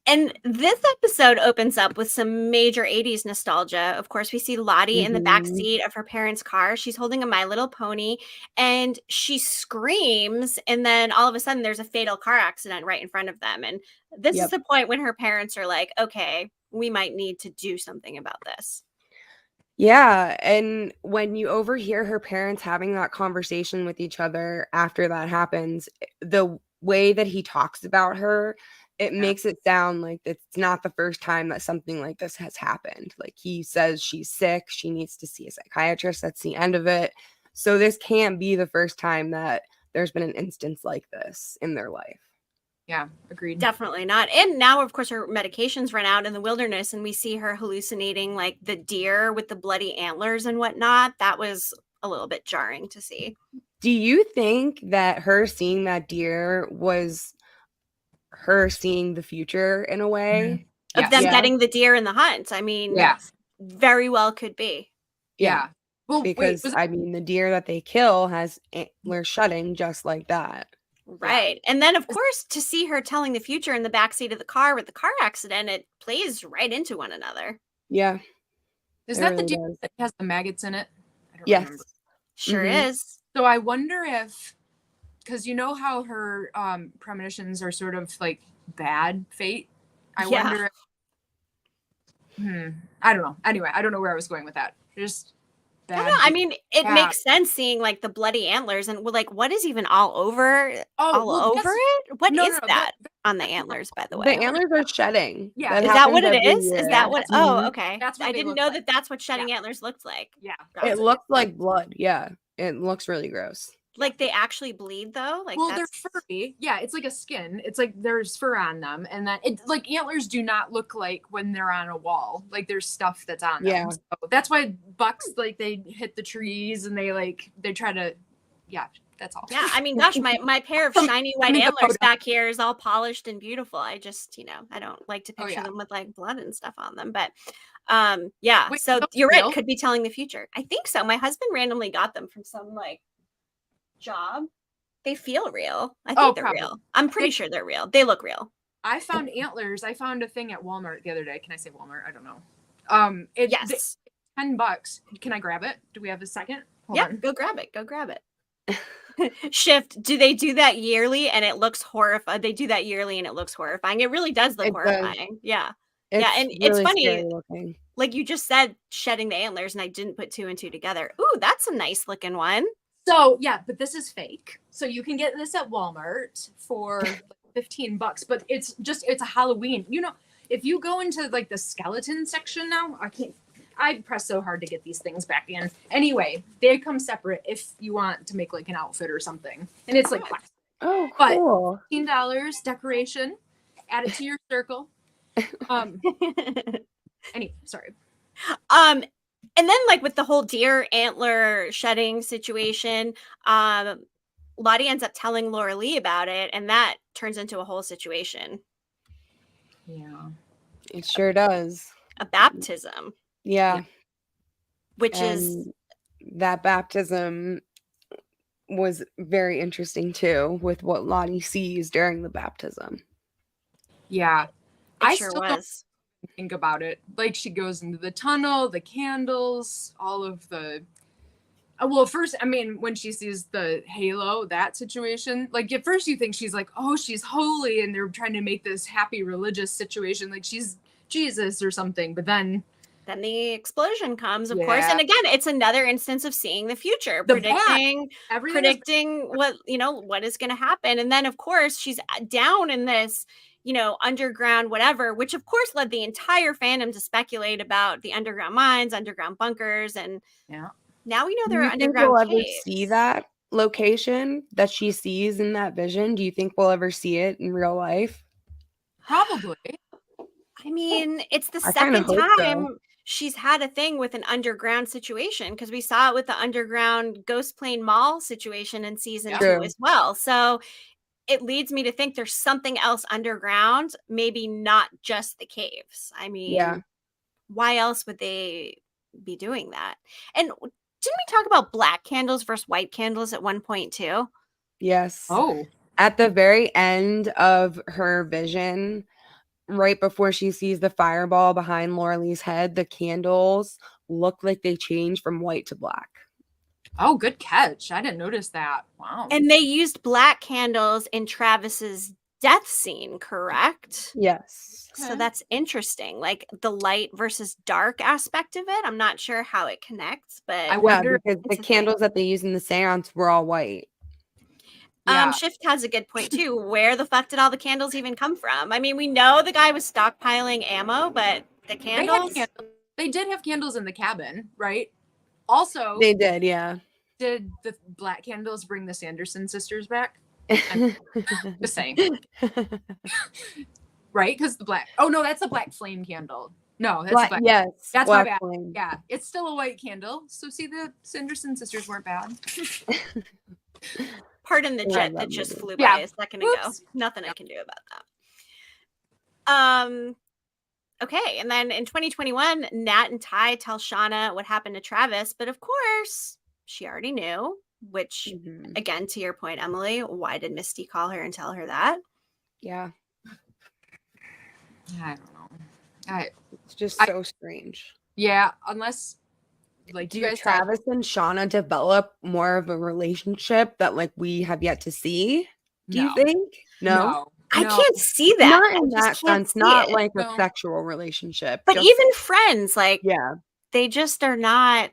And this episode opens up with some major 80s nostalgia. Of course, we see Lottie in the back seat of her parents' car. She's holding a My Little Pony and she screams. And then all of a sudden, there's a fatal car accident right in front of them. And this is the point when her parents are like, okay, we might need to do something about this. Yeah. And when you overhear her parents having that conversation with each other after that happens, the way that he talks about her, it makes it sound like it's not the first time that something like this has happened. Like he says she's sick, she needs to see a psychiatrist. That's the end of it. So this can't be the first time that there's been an instance like this in their life. Yeah, agreed. Definitely not. And now, of course, her medications run out in the wilderness and we see her hallucinating like the deer with the bloody antlers and whatnot. That was a little bit jarring to see. Do you think that her seeing that deer was her seeing the future in a way? Of them getting the deer in the hunt? I mean, very well could be. Yeah. Well, because I mean, the deer that they kill has antlers shutting just like that. Right. And then, of course, to see her telling the future in the backseat of the car with the car accident, it plays right into one another. Yeah. Is that the deer that has the maggots in it? I don't remember. Sure is. So I wonder if, because you know how her premonitions are sort of like bad fate. I wonder if, I don't know. Anyway, I don't know where I was going with that. Just I don't know. I mean, it makes sense seeing like the bloody antlers and like what is even all over it? What is that on the antlers, by the way? The antlers are shedding. Yeah. Is that what it is? Is that what? Oh, okay. That's what I didn't know that that's what shedding antlers looked like. Yeah. It looks like blood. Yeah. It looks really gross. Like they actually bleed though? Like they're furry. Yeah, it's like a skin. It's like there's fur on them. And then it like antlers do not look like when they're on a wall. Like there's stuff that's on them. So that's why bucks like they hit the trees and they try to that's all. Yeah, I mean gosh, my pair of shiny white antlers back here is all polished and beautiful. I just, I don't like to picture them with like blood and stuff on them. But Wait, so you're right, could be telling the future. I think so. My husband randomly got them from some like job. They feel real. I think they're real. I'm pretty sure they're real. They look real. I found antlers. I found a thing at Walmart the other day. Can I say Walmart? I don't know. Yes. $10. Can I grab it? Do we have a second? Hold on. Go grab it. Shift. Do they do that yearly and it looks horrifying? They do that yearly and it looks horrifying. It really does look horrifying. Yeah. And really it's funny. Like you just said, shedding the antlers, and I didn't put 2 and 2 together. Ooh, that's a nice looking one. So yeah, but this is fake. So you can get this at Walmart for $15, but it's a Halloween. If you go into like the skeleton section now, I press so hard to get these things back in. Anyway, they come separate if you want to make like an outfit or something. And it's like plastic. Oh, cool. But $15 decoration. Add it to your circle. Anyway, sorry. And then like with the whole deer antler shedding situation, Lottie ends up telling Laura Lee about it, and that turns into a whole situation. Yeah. It sure does. A baptism. Yeah. Which is that baptism was very interesting too, with what Lottie sees during the baptism. Yeah. I sure was. Think about it. Like she goes into the tunnel, the candles, all of the first, I mean, when she sees the halo, that situation, like at first you think she's like, oh, she's holy and they're trying to make this happy religious situation like she's Jesus or something, but then the explosion comes, of course, and again it's another instance of seeing the future, predicting what what is going to happen. And then of course she's down in this underground whatever, which of course led the entire fandom to speculate about the underground mines, underground bunkers, and now we know there are underground caves. We'll ever see that location that she sees in that vision? Do you think we'll ever see it in real life? Probably. I mean, it's the I kinda second hope so. time she's had a thing with an underground situation, because we saw it with the underground Ghost Plane Mall situation in season 2 True. as well. So it leads me to think there's something else underground, maybe not just the caves. I Yeah. mean, why else would they be doing that? And didn't we talk about black candles versus white candles at one point too? Yes. Oh, At the very end of her vision, right before she sees the fireball behind Laura Lee's head, the candles look like they change from white to black. oh, good catch. I didn't notice that. Wow. And they used black candles in Travis's death scene, correct? Yes. So Okay. that's interesting. Like the light versus dark aspect of it. I'm not sure how it connects, but I wonder because the it's a thing. candles that they use in the seance were all white. Yeah. Shift has a good point too. Where the fuck did all the candles even come from? I mean, we know the guy was stockpiling ammo, but the candles. They did have candles in the cabin, right? Also, They did, yeah. did the black candles bring the Sanderson sisters back? Just saying. Right? Because the black. Oh no, that's a black flame candle. No, that's Black, black. yes. That's my bad. flame. Yeah, it's still a white candle. So see, the Sanderson sisters weren't bad. Pardon the Yeah, jet that that just movie. flew Yeah. by a second ago. Whoops. Nothing I can do about that. Okay, and then in 2021, Nat and Ty tell Shauna what happened to Travis, but of course, she already knew, which Mhm. again, to your point, Emily, why did Misty call her and tell her that? Yeah. I don't know. It's just so strange. Yeah, unless like Do you guys Travis and Shauna develop more of a relationship that like we have yet to see? Do you think? No? I can't see that. Not in I just that can't sense, see not it. like a No. sexual relationship. But just- even friends, like yeah. they just are not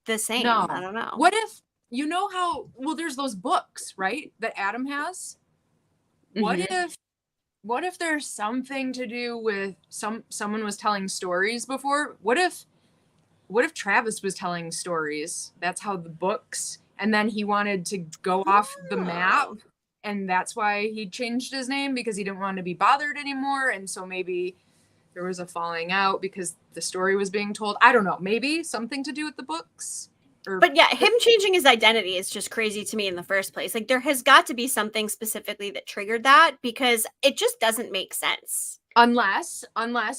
the same. No. I don't know. What if you know how well there's those books, right? That Adam has? Mhm. What if there's something to do with someone was telling stories before? What if Travis was telling stories? That's how the books, and then he wanted to go off the map, and that's why he changed his name, because he didn't want to be bothered anymore, and so maybe there was a falling out because the story was being told. I don't know, maybe something to do with the books. But yeah, him changing his identity is just crazy to me in the first place. Like there has got to be something specifically that triggered that, because it just doesn't make sense. Unless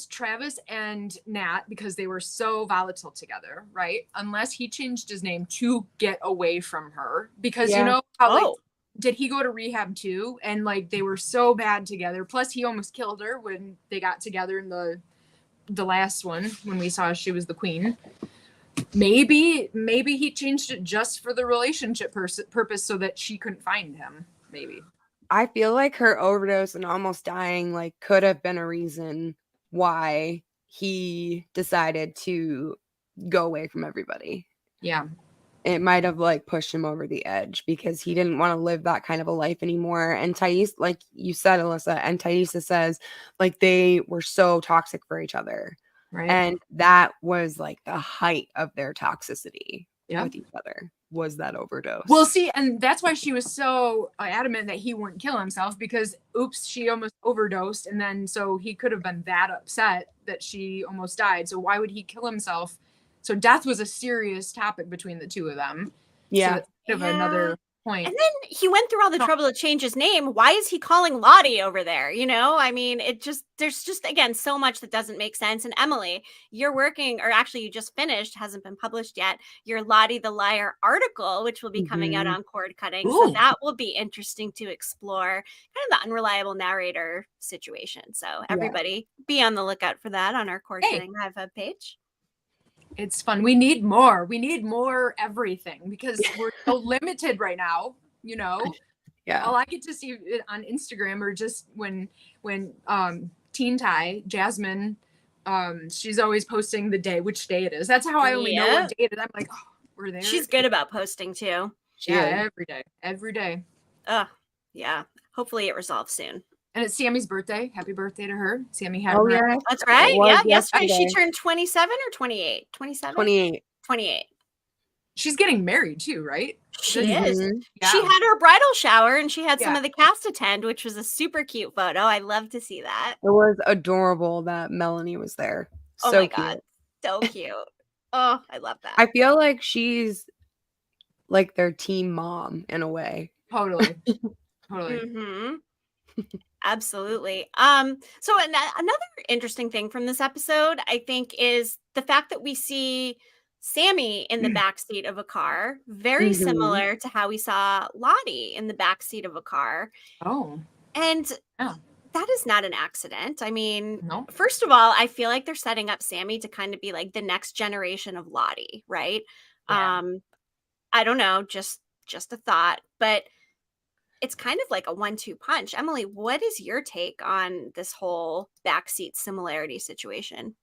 Travis and Nat, because they were so volatile together, right? Unless he changed his name to get away from her, because you know how like did he go to rehab too? And like they were so bad together. Plus he almost killed her when they got together in the last one when we saw she was the queen. Maybe he changed it just for the relationship purpose so that she couldn't find him. Maybe. I feel like her overdose and almost dying like could have been a reason why he decided to go away from everybody. Yeah. It might have like pushed him over the edge because he didn't want to live that kind of a life anymore. And Thais, like you said, Alyssa, and Thaisa says like they were so toxic for each other. Right. And that was like the height of their toxicity with each other, was that overdose. Well, see, and that's why she was so adamant that he wouldn't kill himself, because oops, she almost overdosed, and then so he could have been that upset that she almost died. So why would he kill himself? So death was a serious topic between the two of them. Yeah. So that's kind of another point. And then he went through all the trouble to change his name. Why is he calling Lottie over there? You know, I mean, there's just, again, so much that doesn't make sense. And Emily, you're working, or actually you just finished, hasn't been published yet, your Lottie the Liar article, which will be coming out on Cord Cutting. So that will be interesting to explore, kind of the unreliable narrator situation. So everybody be on the lookout for that on our Cord Cutting Hive page. It's fun. We need more. We need more everything, because we're so limited right now, you know? Yeah. All I get to see it on Instagram, or just when Teen Ty, Jasmin, she's always posting the day, which day it is. That's how I only know what day it is. I'm like, oh, we're there. She's good about posting too. Every day. Every day. Yeah. Hopefully it resolves soon. And it's Sammy's birthday. Happy birthday to her. Sammy had Oh, her. yeah. That's right. Yeah. Yesterday she yesterday. turned 27 or 28? 27? 28. 28. She's getting married too, right? She is. Yeah. She had her bridal shower and she had some of the cast attend, which was a super cute photo. I love to see that. It was adorable that Melanie was there. Oh my God. So cute. Oh, I love that. I feel like she's like their team mom in a way. Totally. Absolutely. So another interesting thing from this episode, I think, is the fact that we see Sammy in the backseat of a car, very similar to how we saw Lottie in the backseat of a car. Oh. And that is not an accident. I mean, No. First of all, I feel like they're setting up Sammy to kind of be like the next generation of Lottie, right? Yeah. I don't know, just a thought, but it's kind of like a 1-2 punch. Emily, what is your take on this whole backseat similarity situation?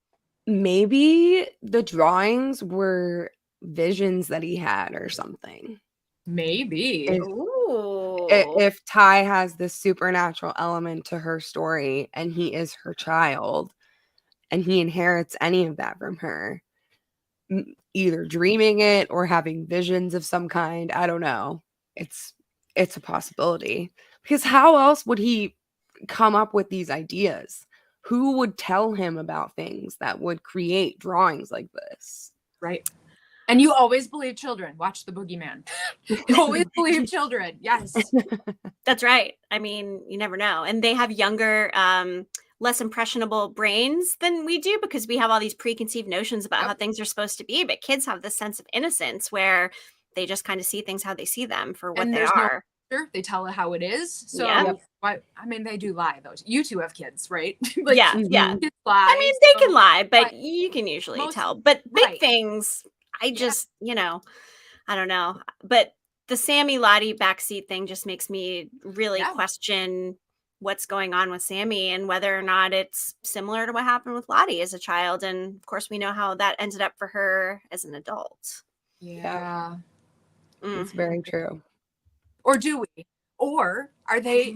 Maybe the drawings were visions that he had or something. Maybe. If Ty has this supernatural element to her story and he is her child and he inherits any of that from her, either dreaming it or having visions of some kind, I don't know. It's a possibility, because how else would he come up with these ideas? Who would tell him about things that would create drawings like this? Right. And you always believe children. Watch The Boogeyman. You always believe children. Yes. That's right. I mean, you never know. And they have younger, less impressionable brains than we do, because we have all these preconceived notions about how things are supposed to be. But kids have this sense of innocence where they just kind of see things how they see them for what they are. They tell it how it is. So, I mean, they do lie, though. You two have kids, right? Like, kids lie. I mean, they can lie, but you can usually tell. But big things, I just, I don't know. But the Sammy Lottie backseat thing just makes me really question what's going on with Sammy and whether or not it's similar to what happened with Lottie as a child. And of course, we know how that ended up for her as an adult. Yeah. It's very true. Or do we? Or are they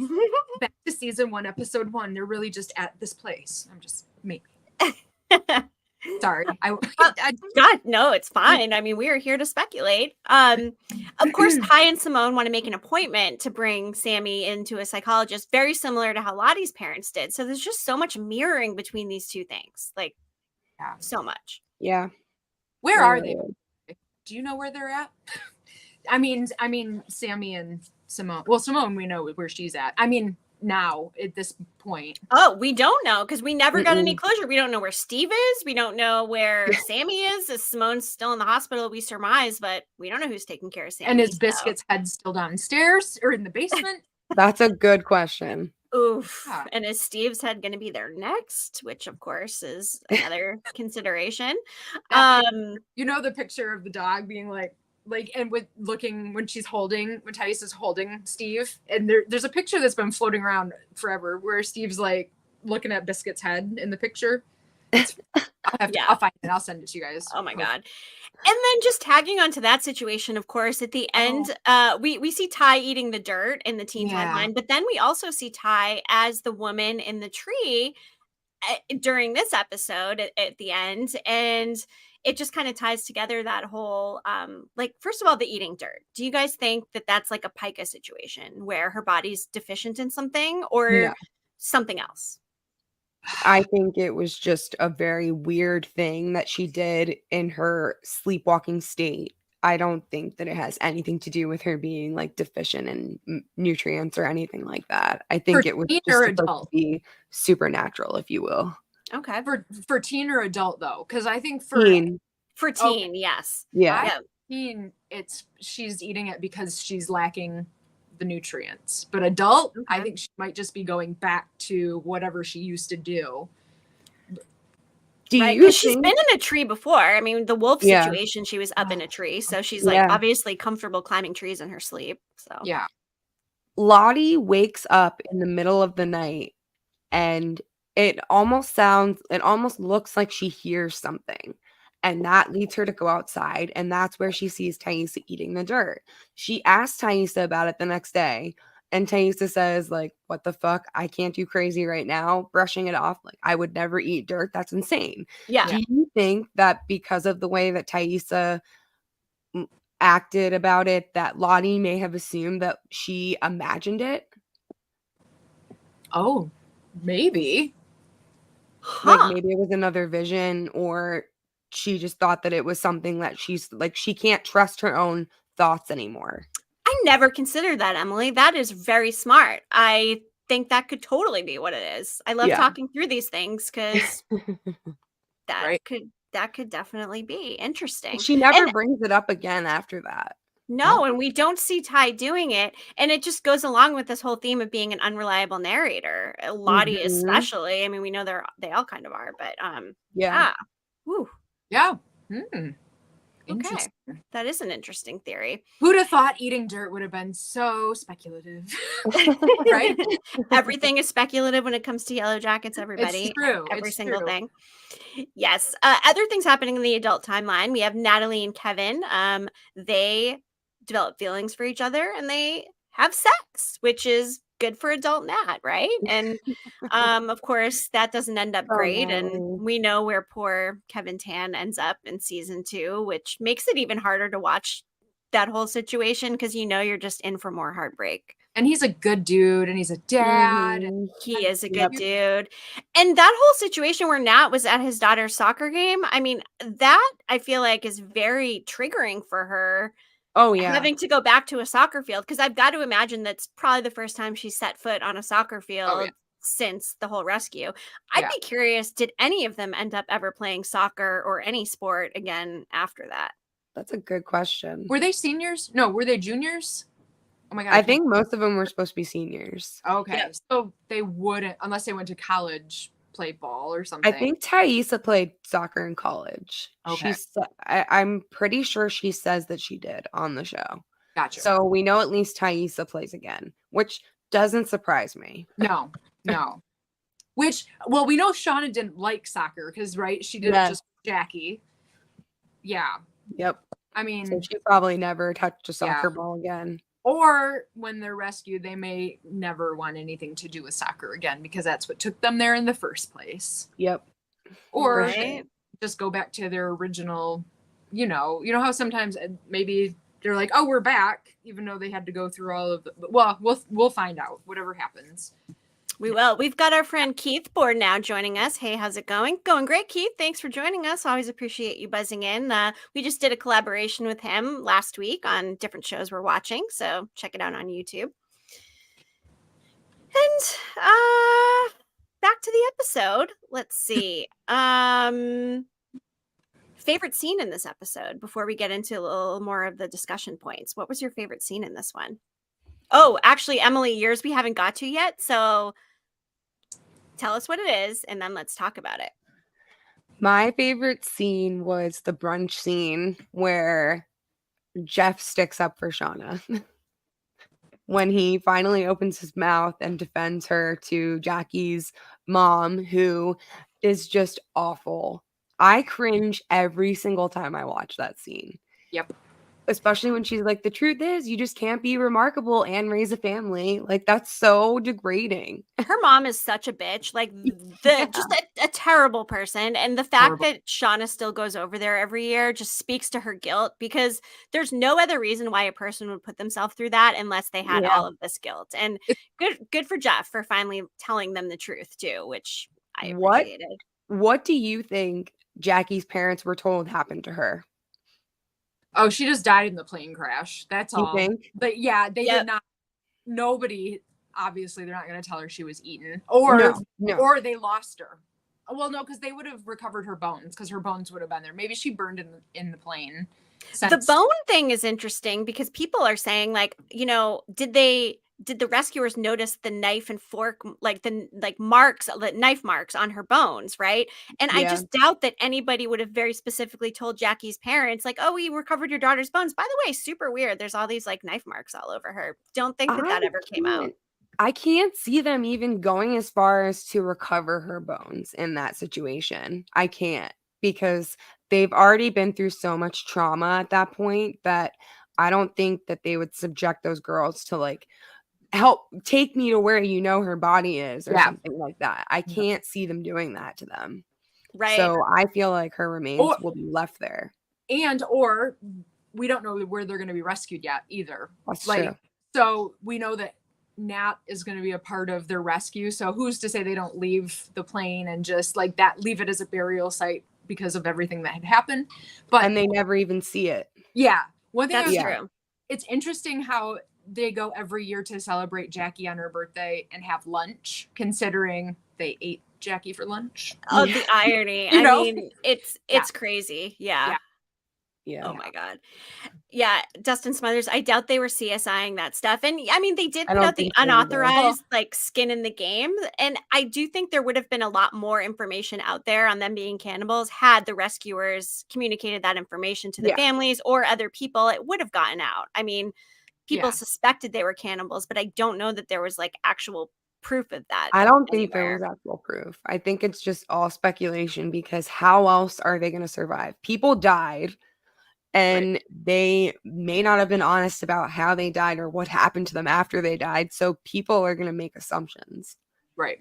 back to season 1, episode 1? They're really just at this place. I'm just maybe. Sorry. God, no, it's fine. I mean, we are here to speculate. Of course, Ty and Simone want to make an appointment to bring Sammy into a psychologist, very similar to how Lottie's parents did. So there's just so much mirroring between these two things. Like, so much. Yeah. Where are they? Do you know where they're at? I mean, Sammy and Simone. Well, Simone, we know where she's at. I mean, now at this point. Oh, we don't know, because we never got any closure. We don't know where Steve is. We don't know where Sammy is. Is Simone's still in the hospital? We surmise, but we don't know who's taking care of Sammy. And is Biscuit's head still downstairs or in the basement? That's a good question. Oof. Yeah. And is Steve's head going to be there next? Which, of course, is another consideration. You know the picture of the dog being like, and with looking when Thais is holding Steve, and there's a picture that's been floating around forever where Steve's like looking at Biscuit's head in the picture. I'll find it. I'll send it to you guys. Oh my God. And then just tagging onto that situation, of course, at the end, we see Ty eating the dirt in the teen timeline, but then we also see Ty as the woman in the tree during this episode at the end. And it just kind of ties together that whole, first of all, the eating dirt. Do you guys think that that's like a pica situation where her body's deficient in something or something else? I think it was just a very weird thing that she did in her sleepwalking state. I don't think that it has anything to do with her being like deficient in nutrients or anything like that. I think it was just supposed to be supernatural, if you will. Okay. For teen or adult though, because I think for teen, yes. Yeah. Teen, she's eating it because she's lacking the nutrients. But adult, I think she might just be going back to whatever she used to do. Because she's been in a tree before. I mean, the wolf situation, she was up in a tree, so she's like obviously comfortable climbing trees in her sleep. So Lottie wakes up in the middle of the night, and it almost looks like she hears something, and that leads her to go outside, and that's where she sees Thaisa eating the dirt. She asks Thaisa about it the next day, and Thaisa says, like, what the fuck? I can't do crazy right now. Brushing it off. Like, I would never eat dirt. That's insane. Yeah. Do you think that because of the way that Thaisa acted about it that Lottie may have assumed that she imagined it. Oh, maybe. Like maybe it was another vision, or she just thought that it was something that she's like, she can't trust her own thoughts anymore. I never considered that, Emily. That is very smart. I think that could totally be what it is. I love talking through these things because that could definitely be interesting. She never brings it up again after that. No, and we don't see Ty doing it. And it just goes along with this whole theme of being an unreliable narrator. Lottie especially. I mean, we know they all kind of are, but yeah. Whew. Yeah. Okay. That is an interesting theory. Who'd have thought eating dirt would have been so speculative? Right? Everything is speculative when it comes to Yellowjackets, everybody. It's true. Every single thing. Yes. Other things happening in the adult timeline. We have Natalie and Kevin. They develop feelings for each other and they have sex, which is good for adult Nat, right? And of course that doesn't end up great. And we know where poor Kevin Tan ends up in season 2, which makes it even harder to watch that whole situation because you're just in for more heartbreak. And he's a good dude and he's a dad. He is a good dude. And that whole situation where Nat was at his daughter's soccer game, I mean, that I feel like is very triggering for her. Oh, yeah. Having to go back to a soccer field, because I've got to imagine that's probably the first time she set foot on a soccer field since the whole rescue. I'd be curious, did any of them end up ever playing soccer or any sport again after that? That's a good question. Were they seniors? No, were they juniors? Oh my God. I think most of them were supposed to be seniors. Okay. Yeah. So they wouldn't, unless they went to college, play ball or something. I think Thaisa played soccer in college. Okay. I'm pretty sure she says that she did on the show. Gotcha. So we know at least Thaisa plays again, which doesn't surprise me. No. Which, well, we know Shauna didn't like soccer because, right, she did it just with Jackie. Yeah. Yep. I mean, so she probably never touched a soccer ball again. Or when they're rescued, they may never want anything to do with soccer again because that's what took them there in the first place. Yep. Or just go back to their original, you know how sometimes maybe they're like, oh, we're back, even though they had to go through all of the, well, we'll find out whatever happens. We will. We've got our friend Keith Board now joining us. Hey, how's it going? Going great, Keith. Thanks for joining us. Always appreciate you buzzing in. We just did a collaboration with him last week on different shows we're watching, so check it out on YouTube. And back to the episode. Let's see. Favorite scene in this episode before we get into a little more of the discussion points. What was your favorite scene in this one? Oh, actually, Emily, yours we haven't got to yet, so tell us what it is, and then let's talk about it. My favorite scene was the brunch scene where Jeff sticks up for Shauna. When he finally opens his mouth and defends her to Jackie's mom, who is just awful. I cringe every single time I watch that scene. Yep. Especially when she's like, the truth is you just can't be remarkable and raise a family. Like, that's so degrading. Her mom is such a bitch. Like, just a terrible person. And the fact that Shauna still goes over there every year just speaks to her guilt, because there's no other reason why a person would put themselves through that unless they had all of this guilt. And good for Jeff for finally telling them the truth too, which I appreciated. What do you think Jackie's parents were told happened to her? Oh, she just died in the plane crash. That's all. You think? But yeah, they did not. Nobody, obviously, they're not going to tell her she was eaten, or they lost her. Well, no, because they would have recovered her bones, because her bones would have been there. Maybe she burned in the plane. The bone thing is interesting because people are saying, like, did the rescuers notice the knife and fork, like knife marks on her bones, right? And I just doubt that anybody would have very specifically told Jackie's parents, like, oh, we recovered your daughter's bones. By the way, super weird. There's all these like knife marks all over her. Don't think that ever came out. I can't see them even going as far as to recover her bones in that situation. I can't, because they've already been through so much trauma at that point that I don't think that they would subject those girls to like, help take me to where her body is or something like that. I can't see them doing that to them. Right. So I feel like her remains will be left there. Or we don't know where they're going to be rescued yet either. That's like true. So we know that Nat is going to be a part of their rescue, so who's to say they don't leave the plane and just like that, leave it as a burial site because of everything that had happened. But and they never even see it. Yeah, one thing that's true. It's interesting how they go every year to celebrate Jackie on her birthday and have lunch, considering they ate Jackie for lunch. Oh, the irony. I mean, it's crazy. Yeah. Oh my God. Yeah. Dustin Smothers, I doubt they were CSIing that stuff. And I mean, they did put out the unauthorized like skin in the game. And I do think there would have been a lot more information out there on them being cannibals had the rescuers communicated that information to the families or other people. It would have gotten out. I mean, people suspected they were cannibals, but I don't know that there was like actual proof of that. I don't think there was actual proof. I think it's just all speculation, because how else are they going to survive? People died. And they may not have been honest about how they died or what happened to them after they died. So people are going to make assumptions. Right.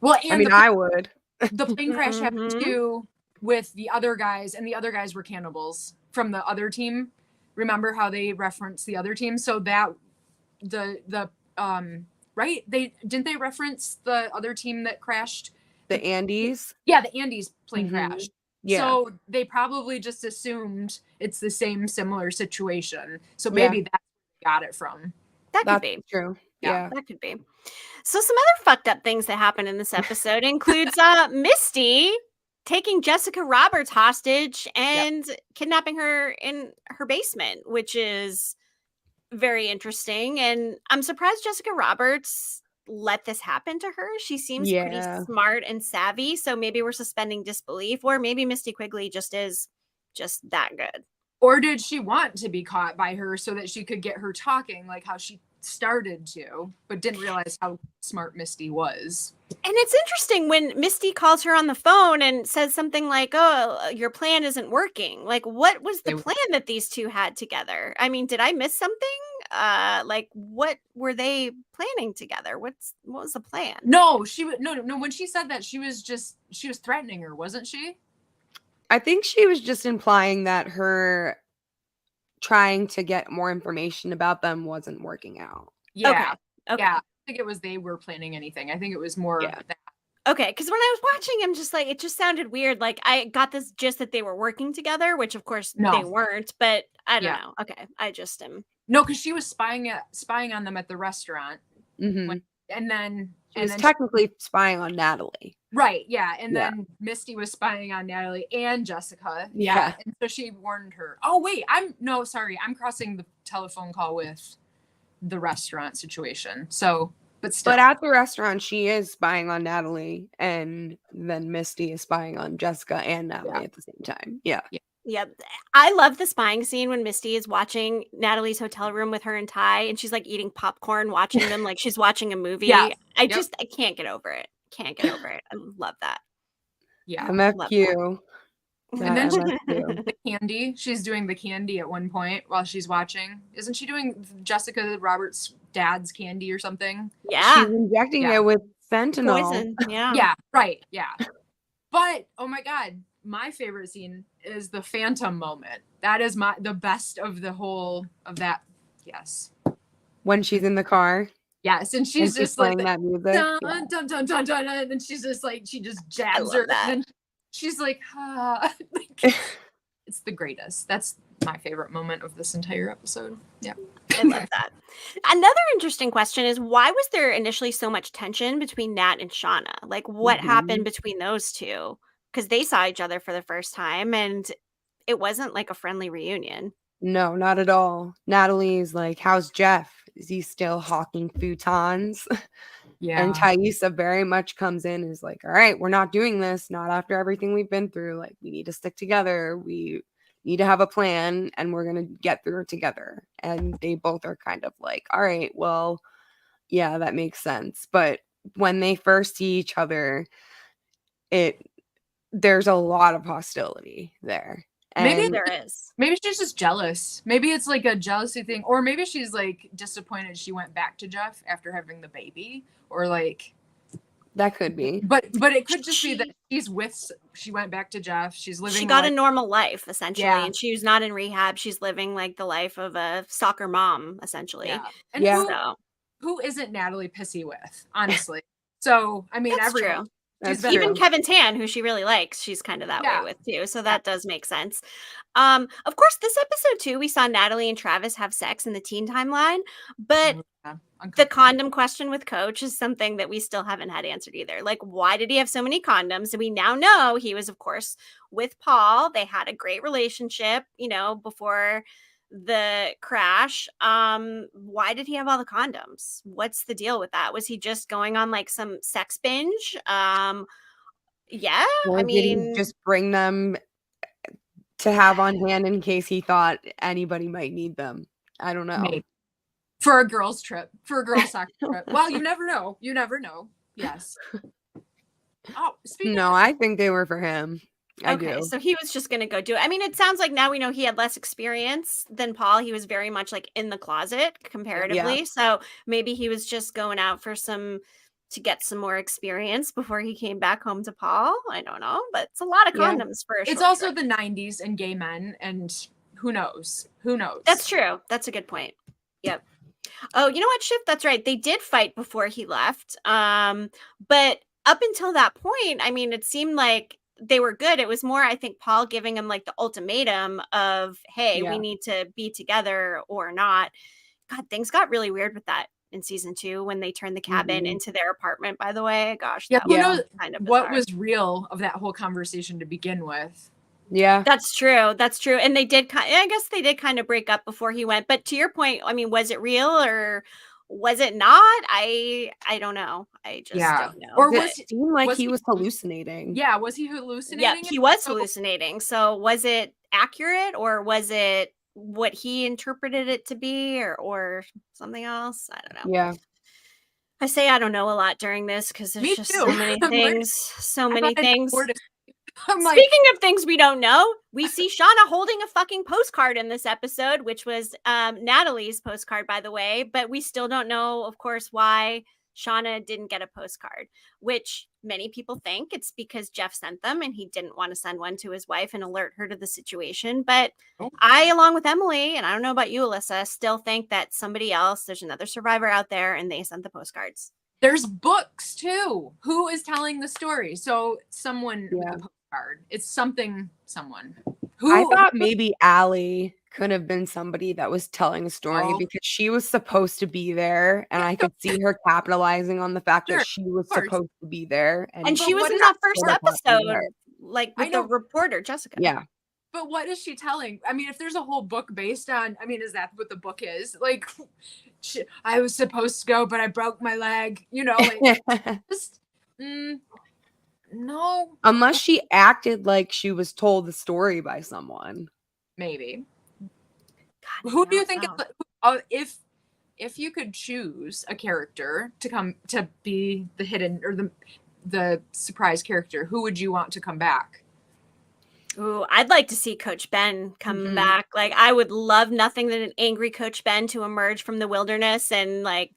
Well, and I mean, I would. The plane crash happened too with the other guys, and the other guys were cannibals from the other team. Remember how they referenced the other team? So that right? They reference the other team that crashed? The Andes? Yeah, the Andes plane crashed. Yeah. So they probably just assumed it's the same similar situation. So maybe that's where they got it from. That could be true. Yeah, that could be. So some other fucked up things that happened in this episode includes Misty taking Jessica Roberts hostage and kidnapping her in her basement, which is very interesting. And I'm surprised Jessica Roberts let this happen to her. She seems pretty smart and savvy, so maybe we're suspending disbelief, or maybe Misty Quigley just is just that good. Or did she want to be caught by her so that she could get her talking like how she started to, but didn't realize how smart Misty was? And it's interesting when Misty calls her on the phone and says something like, "Oh, your plan isn't working." Like, what was the plan that these two had together? I mean, did I miss something? Like, what were they planning together? What was the plan? No, no. When she said that, she was threatening her, wasn't she? I think she was just implying that her trying to get more information about them wasn't working out. Yeah. Okay. Yeah. I think it was they were planning anything. I think it was more of that. Okay, because when I was watching, I'm just like, it just sounded weird. Like I got this gist that they were working together, which of course they weren't. But I don't know. Okay, I just am. No, because she was spying on them at the restaurant, and then she was technically spying on Natalie. Right. Yeah, and then Misty was spying on Natalie and Jessica. Yeah, and so she warned her. Oh wait, I'm crossing the telephone call with the restaurant situation. So. But at the restaurant, she is spying on Natalie, and then Misty is spying on Jessica and Natalie at the same time. Yeah. I love the spying scene when Misty is watching Natalie's hotel room with her and Ty, and she's like eating popcorn, watching them like she's watching a movie. I can't get over it. I love that. Yeah. MFQ. And then the candy. She's doing the candy at one point while she's watching. Isn't she doing Jessica Roberts' dad's candy or something? Yeah. She's injecting it with fentanyl. Poison. Yeah. Yeah. Right. Yeah. But oh my God, my favorite scene is the phantom moment. That is the best of the whole of that. Yes. When she's in the car. Yes, and she's just playing like that music. Dun, dun, dun, dun, dun, dun, and she's just like she just jabs her. And she's like, it's the greatest. That's my favorite moment of this entire episode. Yeah. I love that. Another interesting question is, why was there initially so much tension between Nat and Shauna? Like, what happened between those two? Because they saw each other for the first time, and it wasn't like a friendly reunion. No, not at all. Natalie's like, how's Jeff? Is he still hawking futons? Yeah. And Thaisa very much comes in and is like, all right, we're not doing this. Not after everything we've been through. Like, we need to stick together. We need to have a plan, and we're going to get through it together. And they both are kind of like, all right, well, yeah, that makes sense. But when they first see each other, there's a lot of hostility there. And maybe there is. Maybe she's just jealous. Maybe it's like a jealousy thing. Or maybe she's like disappointed she went back to Jeff after having the baby. Or like, That could be. But it could just be that she went back to Jeff. She's living. She got a normal life essentially, Yeah. and she was not in rehab. She's living like the life of a soccer mom essentially. Yeah. And who isn't Natalie pissy with, honestly? So I mean, that's true. Even Kevin Tan, who she really likes, she's kind of that way with too. So that does make sense. Of course, this episode too, we saw Natalie and Travis have sex in the teen timeline, but the condom question with Coach is something that we still haven't had answered either. Like, why did he have so many condoms? And we now know he was, of course, with Paul. They had a great relationship, before the crash. Why did he have all the condoms? What's the deal with that? Was he just going on like some sex binge? Or did he just bring them to have on hand in case he thought anybody might need them? I don't know. Maybe. For a girls' trip, for a girls' soccer trip. Well, you never know. Yes. Oh, I think they were for him. I do. So he was just going to go do it. I mean, it sounds like now we know he had less experience than Paul. He was very much like in the closet comparatively. Yeah. So maybe he was just going out to get some more experience before he came back home to Paul. I don't know, but it's a lot of condoms for a short It's also trip. the 90s and gay men, and who knows? That's true. That's a good point. Yep. Oh, you know what, Shift? That's right. They did fight before he left. But up until that point, I mean, it seemed like they were good. It was more, I think, Paul giving him like the ultimatum of, hey, we need to be together or not. God, things got really weird with that in season 2 when they turned the cabin into their apartment, by the way. Gosh, who knows kind of what was real of that whole conversation to begin with. Yeah, that's true. And they did kind of break up before he went. But to your point, I mean, was it real or was it not? I don't know. I just don't know. Or was it seemed like he was hallucinating? Yeah, was he hallucinating? Yeah, he was hallucinating. So was it accurate or was it what he interpreted it to be or something else? I don't know. Yeah. I say I don't know a lot during this because there's just so many things. Speaking of things we don't know, we see Shauna holding a fucking postcard in this episode, which was Natalie's postcard, by the way. But we still don't know, of course, why Shauna didn't get a postcard, which many people think it's because Jeff sent them and he didn't want to send one to his wife and alert her to the situation. But I, along with Emily, and I don't know about you, Alyssa, still think that there's another survivor out there and they sent the postcards. There's books too. Who is telling the story? So someone with a postcard. It's someone. I thought maybe Allie could have been somebody that was telling a story because she was supposed to be there, and I could see her capitalizing on the fact that she was supposed to be there. And she was in that first episode, like with the reporter, Jessica. Yeah. But what is she telling? I mean, if there's a whole book based on, is that what the book is? Like, I was supposed to go, but I broke my leg, no. Unless she acted like she was told the story by someone. Maybe. God, who do you think, if you could choose a character to come to be the hidden or the surprise character, who would you want to come back? Ooh, I'd like to see Coach Ben come back. Like, I would love nothing than an angry Coach Ben to emerge from the wilderness and like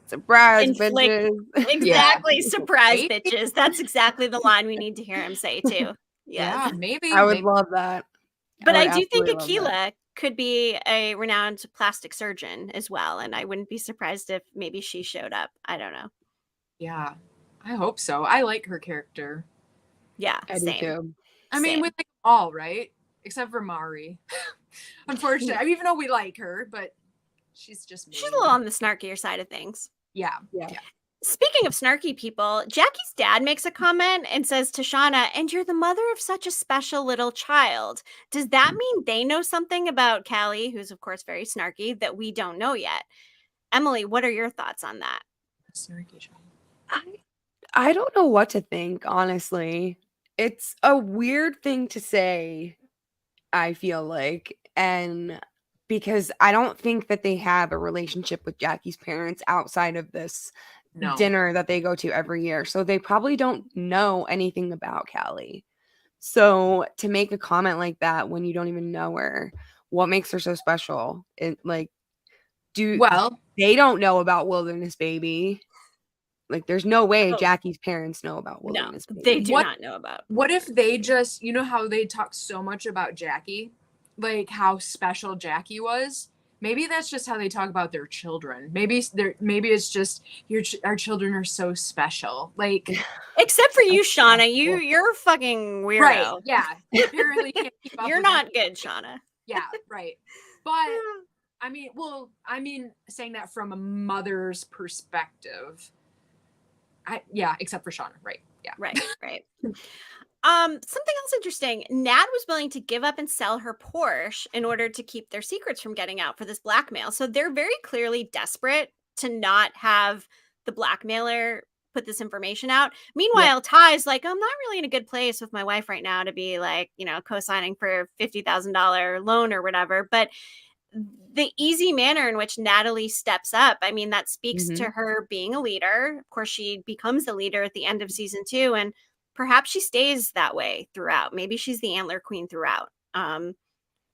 surprise bitches. Exactly, surprise bitches. That's exactly the line we need to hear him say too. Yeah, maybe. I would love that. But I do think Akila could be a renowned plastic surgeon as well, and I wouldn't be surprised if maybe she showed up. I don't know. Yeah, I hope so. I like her character. Yeah, I do too. I mean, we like them all, right? Except for Mari. Unfortunately, even though we like her, but she's a little on the snarkier side of things. Yeah. Speaking of snarky people, Jackie's dad makes a comment and says to Shauna, "And you're the mother of such a special little child." Does that mean they know something about Callie, who's of course very snarky, that we don't know yet? Emily, what are your thoughts on that? Snarky child. I don't know what to think, honestly. It's a weird thing to say, I feel like, and because I don't think that they have a relationship with Jackie's parents outside of this dinner that they go to every year. So they probably don't know anything about Callie. So to make a comment like that when you don't even know her, what makes her so special? They don't know about Wilderness Baby. Like, there's no way Jackie's parents know about William's baby. They do not know about. What if they just, you know how they talk so much about Jackie? Like, how special Jackie was? Maybe that's just how they talk about their children. Maybe it's just our children are so special. Like, except for you, Shauna. You're a fucking weirdo. Right? Yeah. You apparently can't keep up. You're not good, Shauna. Yeah. Right. But I mean, saying that from a mother's perspective. Except for Shauna. Right. Yeah. Right. Something else interesting. Nat was willing to give up and sell her Porsche in order to keep their secrets from getting out for this blackmail. So they're very clearly desperate to not have the blackmailer put this information out. Meanwhile, Ty's like, I'm not really in a good place with my wife right now to be like, co-signing for a $50,000 loan or whatever. But the easy manner in which Natalie steps up, I mean, that speaks to her being a leader. Of course, she becomes the leader at the end of season 2, and perhaps she stays that way throughout. Maybe she's the antler queen throughout.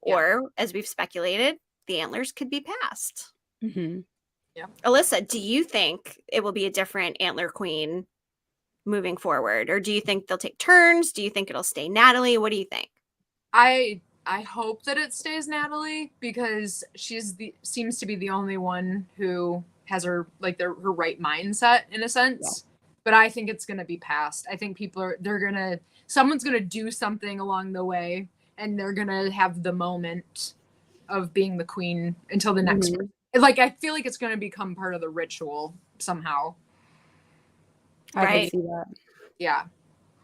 Or, as we've speculated, the antlers could be passed. Yeah. Alyssa, do you think it will be a different antler queen moving forward? Or do you think they'll take turns? Do you think it'll stay Natalie? What do you think? I hope that it stays Natalie, because seems to be the only one who has her right mindset in a sense. Yeah. But I think it's going to be passed. I think someone's going to do something along the way, and they're going to have the moment of being the queen until the next person. Like, I feel like it's going to become part of the ritual somehow. I can see that. Yeah.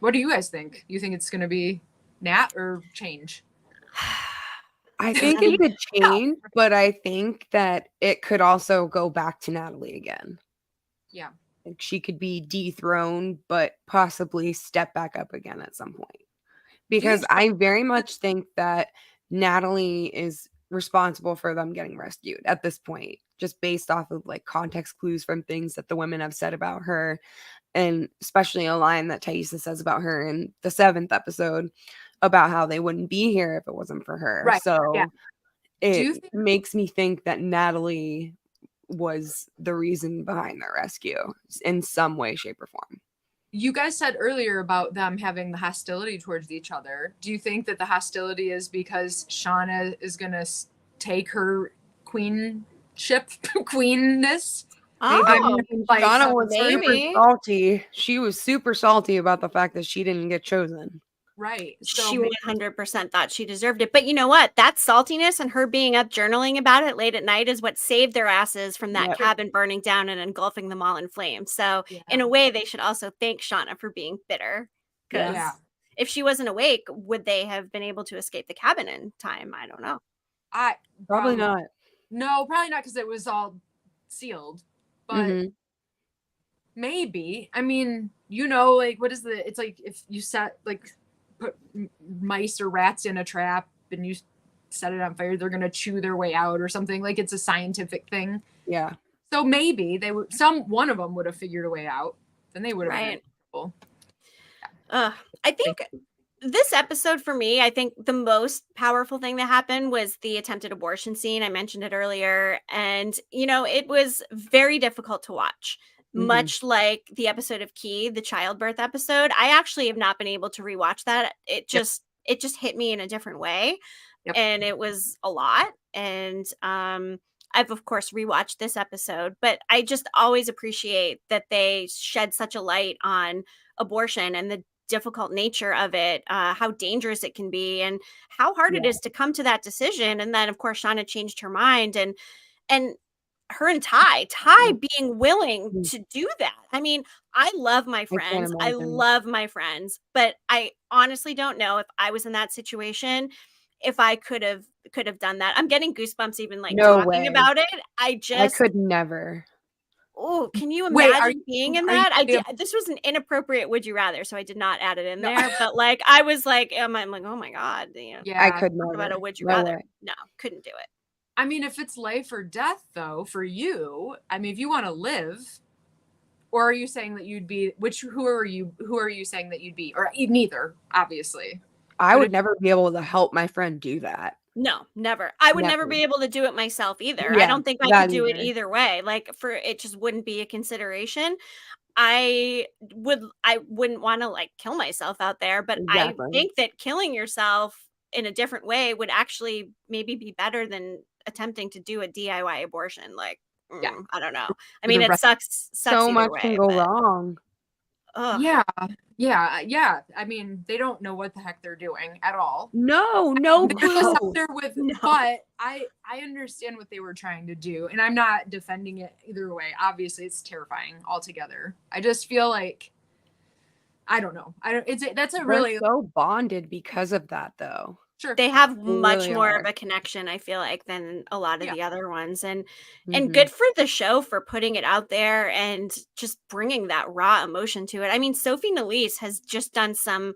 What do you guys think? You think it's going to be Nat or change? I think it could change, but I think that it could also go back to Natalie again. Yeah. Like, she could be dethroned, but possibly step back up again at some point. Because I very much think that Natalie is responsible for them getting rescued at this point, just based off of like context clues from things that the women have said about her, and especially a line that Taissa says about her in the 7th episode about how they wouldn't be here if it wasn't for her. Right. So it makes me think that Natalie was the reason behind their rescue in some way, shape, or form. You guys said earlier about them having the hostility towards each other. Do you think that the hostility is because Shauna is going to take her queenness? Shauna was super salty. She was super salty about the fact that she didn't get chosen. Right. So she 100% thought she deserved it. But you know what? That saltiness and her being up journaling about it late at night is what saved their asses from that cabin burning down and engulfing them all in flames. So in a way, they should also thank Shauna for being bitter. Because if she wasn't awake, would they have been able to escape the cabin in time? I don't know. Probably not. No, probably not, because it was all sealed. But maybe. I mean, like, what is it's like if you put mice or rats in a trap and you set it on fire, they're gonna chew their way out or something. Like, it's a scientific thing. Yeah. So maybe they would. One of them would have figured a way out. Then they would have been cool. I think this episode for me, I think the most powerful thing that happened was the attempted abortion scene. I mentioned it earlier, and it was very difficult to watch. Much like the episode of Key, the childbirth episode, I actually have not been able to rewatch that. It just hit me in a different way, and it was a lot. And I've of course rewatched this episode, but I just always appreciate that they shed such a light on abortion and the difficult nature of it, how dangerous it can be, and how hard it is to come to that decision. And then of course Shauna changed her mind, and her and Ty being willing to do that. I mean, I love my friends. I love my friends, but I honestly don't know if I was in that situation, if I could have done that. I'm getting goosebumps even talking about it. I could never. Oh, can you imagine being in that? This was an inappropriate would you rather, so I did not add it in there. But I was like, I'm like, oh my God. I could never. About a would you rather. No, couldn't do it. I mean, if it's life or death, though, for you, I mean, if you want to live, or are you saying that you'd be? Who are you saying that you'd be? Or neither, obviously. I would never be able to help my friend do that. No, never. I would never be able to do it myself either. I don't think I could do it either way. It just wouldn't be a consideration. I wouldn't want to like kill myself out there, but Exactly. I think that killing yourself in a different way would actually maybe be better than attempting to do a DIY abortion. Like, I don't know. I mean, it sucks so either much way, can go wrong. Yeah. I mean, they don't know what the heck they're doing at all. No clue. But I understand what they were trying to do, and I'm not defending it either way. Obviously, it's terrifying altogether. I just feel like I don't know. We're so bonded because of that, though. Sure. They have much more of a connection, I feel like, than a lot of the other ones. And good for the show for putting it out there and just bringing that raw emotion to it. I mean, Sophie Nelisse has just done some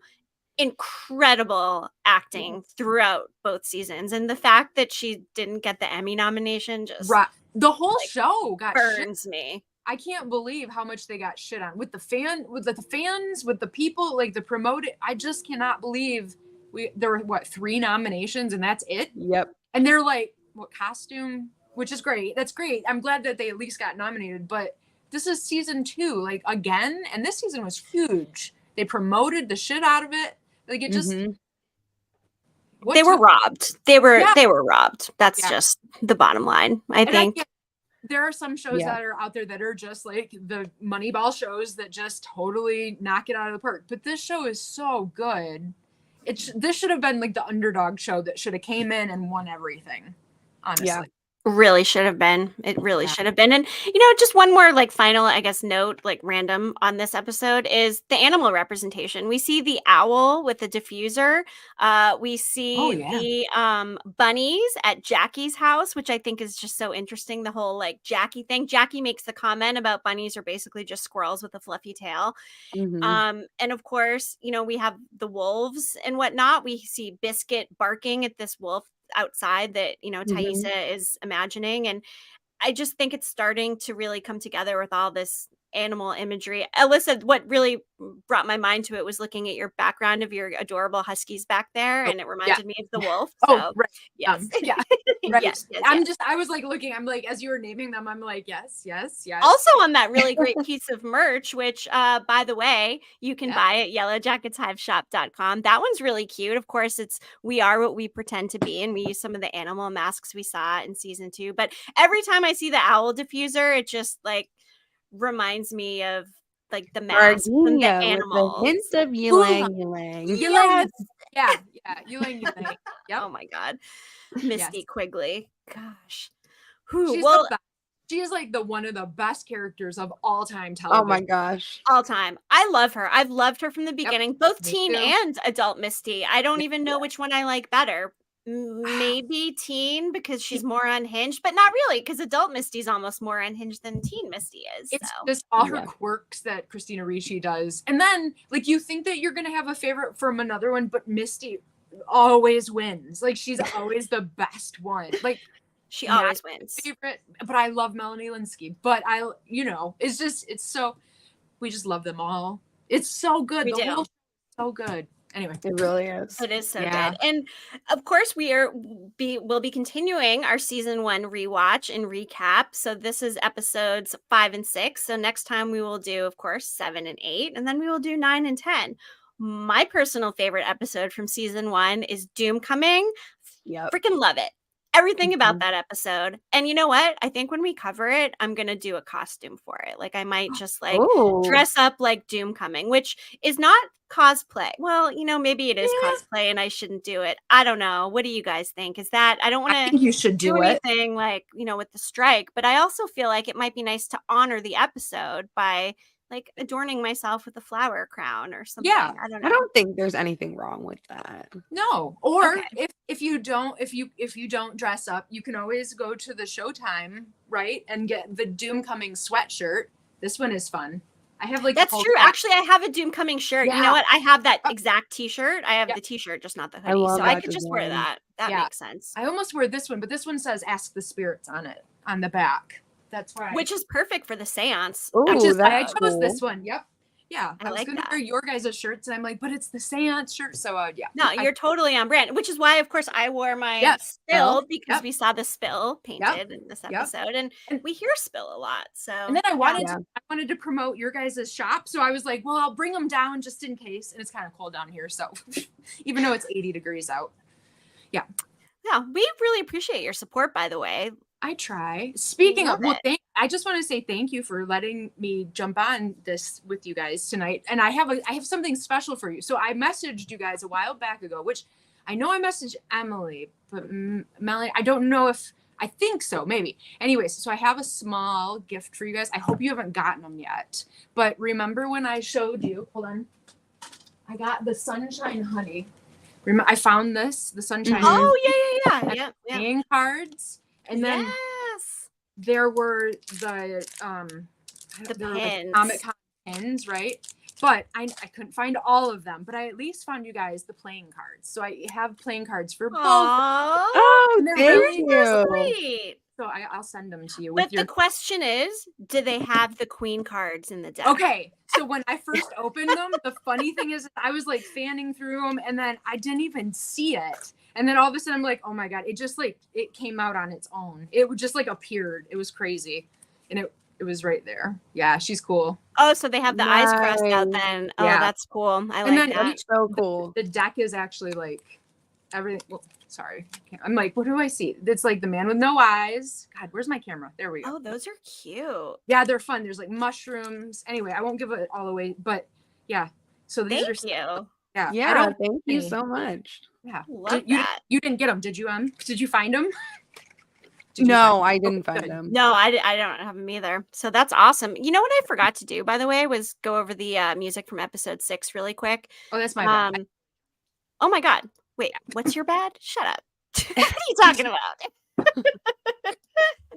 incredible acting throughout both seasons. And the fact that she didn't get the Emmy nomination just the whole show burns me. I can't believe how much they got shit on with the fans, with the people, like the promoted. I just cannot believe there were 3 nominations and that's it. Yep. And they're like, what costume, which is great. That's great. I'm glad that they at least got nominated, but this is season 2, like again. And this season was huge. They promoted the shit out of it. Like it just, they were robbed. They were robbed. That's just the bottom line. I think there are some shows that are out there that are just like the Moneyball shows that just totally knock it out of the park. But this show is so good. This should have been like the underdog show that should have came in and won everything. Honestly. Yeah. Really should have been. It really should have been. And, just one more like final, I guess, note, like random on this episode is the animal representation. We see the owl with the diffuser. We see the bunnies at Jackie's house, which I think is just so interesting. The whole like Jackie thing. Jackie makes the comment about bunnies are basically just squirrels with a fluffy tail. And of course, we have the wolves and whatnot. We see Biscuit barking at this wolf outside that Taissa is imagining, and I just think it's starting to really come together with all this animal imagery. Alyssa, what really brought my mind to it was looking at your background of your adorable huskies back there, and it reminded me of the wolf. So, right. Yes. Right. Yes. I was like looking, I'm like, as you were naming them, I'm like, yes. Also on that really great piece of merch, which by the way, you can buy at yellowjacketshiveshop.com. That one's really cute. Of course, it's We Are What We Pretend to Be, and we use some of the animal masks we saw in season 2. But every time I see the owl diffuser, it just like reminds me of like the masks and the animals. With the hints of ylang. Yes. Yeah. Ylang. Yep. Oh my God. Misty Quigley. Gosh. She is like one of the best characters of all time television. Oh my gosh. All time. I love her. I've loved her from the beginning, both teen and adult Misty. I don't even know which one I like better. Maybe teen because she's more unhinged, but not really because adult Misty's almost more unhinged than teen Misty is. It's just all her quirks that Christina Ricci does. And then like you think that you're going to have a favorite from another one, but Misty always wins. Like she's always the best one. Like she always wins. Favorite, but I love Melanie Lynskey. But it's so we just love them all. It's so good. We do. So good. Anyway, it really is. It is so good. And of course, we'll be continuing our season 1 rewatch and recap. So this is episodes 5 and 6. So next time we will do, of course, 7 and 8, and then we will do 9 and 10. My personal favorite episode from season 1 is Doom Coming. Freaking love it. Everything about that episode. And you know what? I think when we cover it, I'm going to do a costume for it. Like I might just like dress up like Doom Coming, which is not cosplay. Well, maybe it is cosplay and I shouldn't do it. I don't know. What do you guys think? Is that I don't want to you should do anything like, with the strike, but I also feel like it might be nice to honor the episode by like adorning myself with a flower crown or something. Yeah. I don't know. I don't think there's anything wrong with that. No. Or if you don't dress up, you can always go to the Showtime, right? And get the Doom Coming sweatshirt. This one is fun. I have like that's true. Actually, I have a Doom Coming shirt. Yeah. You know what? I have that exact t-shirt. I have the t-shirt, just not the hoodie. So I could just wear that. That makes sense. I almost wear this one, but this one says Ask the Spirits on it on the back. That's right. Which is perfect for the seance. I chose this one. Yep. Yeah, I was gonna wear your guys' shirts, and I'm like, but it's the seance shirt, so yeah. No, you're totally on brand, which is why, of course, I wore my spill because we saw the spill painted in this episode, and we hear spill a lot. So, and then I wanted to promote your guys' shop, so I was like, well, I'll bring them down just in case, and it's kind of cold down here, so even though it's 80 degrees out, yeah, we really appreciate your support, by the way. I try. Speaking of, I just want to say thank you for letting me jump on this with you guys tonight. And I have something special for you. So I messaged you guys a while back ago, which I know I messaged Emily, but Melanie, I don't know if, I think so, maybe. Anyways, so I have a small gift for you guys. I hope you haven't gotten them yet. But remember when I showed you, hold on, I got the Sunshine Honey. I found the Sunshine. Oh, yeah. Playing cards. And then there were the pins. Comic-Con pins, right? But I couldn't find all of them, but I at least found you guys the playing cards. So I have playing cards for both. Oh, thank you. Sweet. So I'll send them to you. But the question is, do they have the queen cards in the deck? Okay. So when I first opened them, the funny thing is I was like fanning through them and then I didn't even see it. And then all of a sudden I'm like, oh my God, it just like, it came out on its own. It just like appeared. It was crazy. And it was right there. Yeah, she's cool. Oh, so they have the eyes crossed out then. Oh, that's cool. I like that. It's so cool. The deck is actually like everything. Well, sorry. I'm like, what do I see? It's like the man with no eyes. God, where's my camera? There we go. Oh, those are cute. Yeah, they're fun. There's like mushrooms. Anyway, I won't give it all away, but yeah. So these Thank you. Yeah. Thank you so much. Yeah. Love that. You didn't get them, did you? Did you find them? No, I didn't find them. No, I don't have them either. So that's awesome. You know what I forgot to do, by the way, was go over the music from episode 6 really quick. Oh, that's my bad. Oh my God. Wait, what's your bad? Shut up. What are you talking about?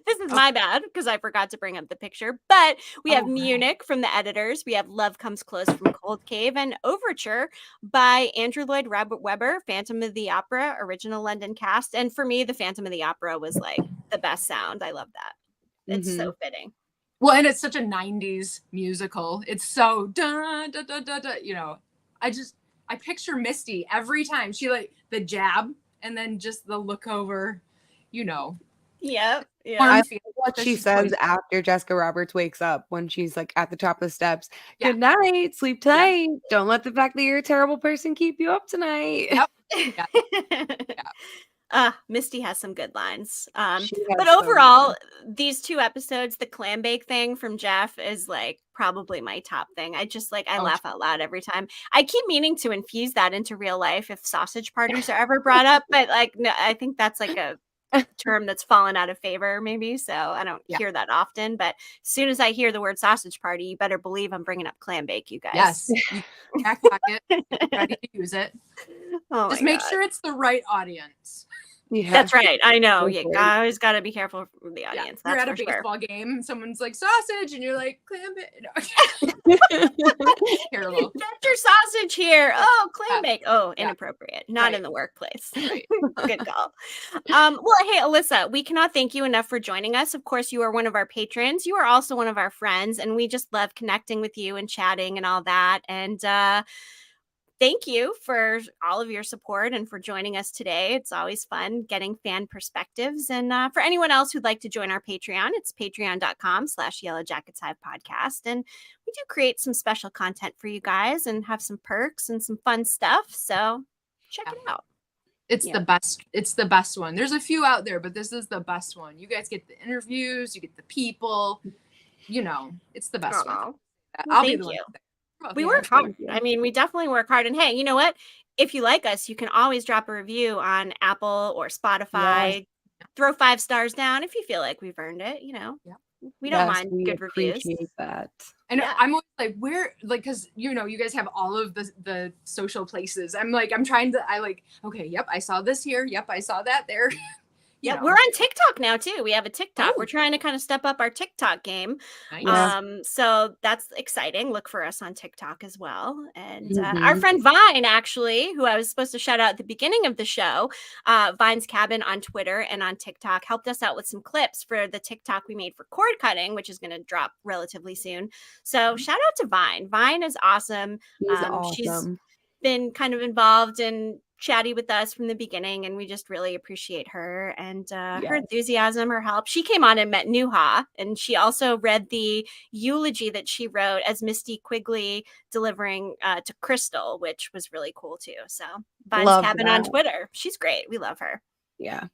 This is my bad because I forgot to bring up the picture. But we have Munich from the editors. We have Love Comes Close from Cold Cave and Overture by Andrew Lloyd Webber, Phantom of the Opera, original London cast. And for me, the Phantom of the Opera was like the best sound. I love that. It's so fitting. Well, and it's such a 90s musical. It's so da da da da da. You know, I picture Misty every time. She like the jab and then just the look over, you know. Yep. Yeah. I like what she says after Jessica Roberts wakes up when she's like at the top of the steps. Yeah. Good night, sleep tight. Yeah. Don't let the fact that you're a terrible person keep you up tonight. Yep. Misty has some good lines. But overall, these 2 episodes, the clam bake thing from Jeff is like probably my top thing. I just like, I laugh out loud every time. I keep meaning to infuse that into real life if sausage parties are ever brought up, but like, no, I think that's like a term that's fallen out of favor maybe, so I don't hear that often, but as soon as I hear the word sausage party, you better believe I'm bringing up clam bake, you guys. Yes. Back pocket, ready to use it. Just make sure it's the right audience. Yeah. That's right. I know. You always got to be careful with the audience. You're at a baseball game and someone's like sausage and you're like clam bake. No. Terrible. Get your sausage here. Oh, clam bake. Oh, inappropriate. Not in the workplace. Right. Good call. Well, hey, Alyssa, we cannot thank you enough for joining us. Of course, you are one of our patrons. You are also one of our friends, and we just love connecting with you and chatting and all that. And thank you for all of your support and for joining us today. It's always fun getting fan perspectives. And for anyone else who'd like to join our Patreon, it's patreon.com/Yellowjackets Hive podcast. And we do create some special content for you guys and have some perks and some fun stuff. So check it out. It's the best. It's the best one. There's a few out there, but this is the best one. You guys get the interviews, you get the people, you know, it's the best one. I'll be the one. We work hard. I mean, we definitely work hard. And hey, you know what? If you like us, you can always drop a review on Apple or Spotify. Yes. Throw 5 stars down if you feel like we've earned it. You know, we don't mind good reviews. Appreciate that. And I'm always like, where, like, because you know, you guys have all of the social places. I'm like, I'm trying to. Okay, yep, I saw this here. Yep, I saw that there. Yeah, we're on TikTok now too. We have a TikTok. We're trying to kind of step up our TikTok game. Nice. So that's exciting. Look for us on TikTok as well. And our friend Vine, actually, who I was supposed to shout out at the beginning of the show, Vine's Cabin on Twitter and on TikTok, helped us out with some clips for the TikTok we made for cord cutting, which is going to drop relatively soon. So shout out to Vine. Vine is awesome. She's been kind of involved and chatty with us from the beginning, and we just really appreciate her and her enthusiasm, her help. She came on and met Nuha, and she also read the eulogy that she wrote as Misty Quigley delivering to Crystal, which was really cool too. So Vine's Cabin on Twitter. She's great. We love her. Yeah.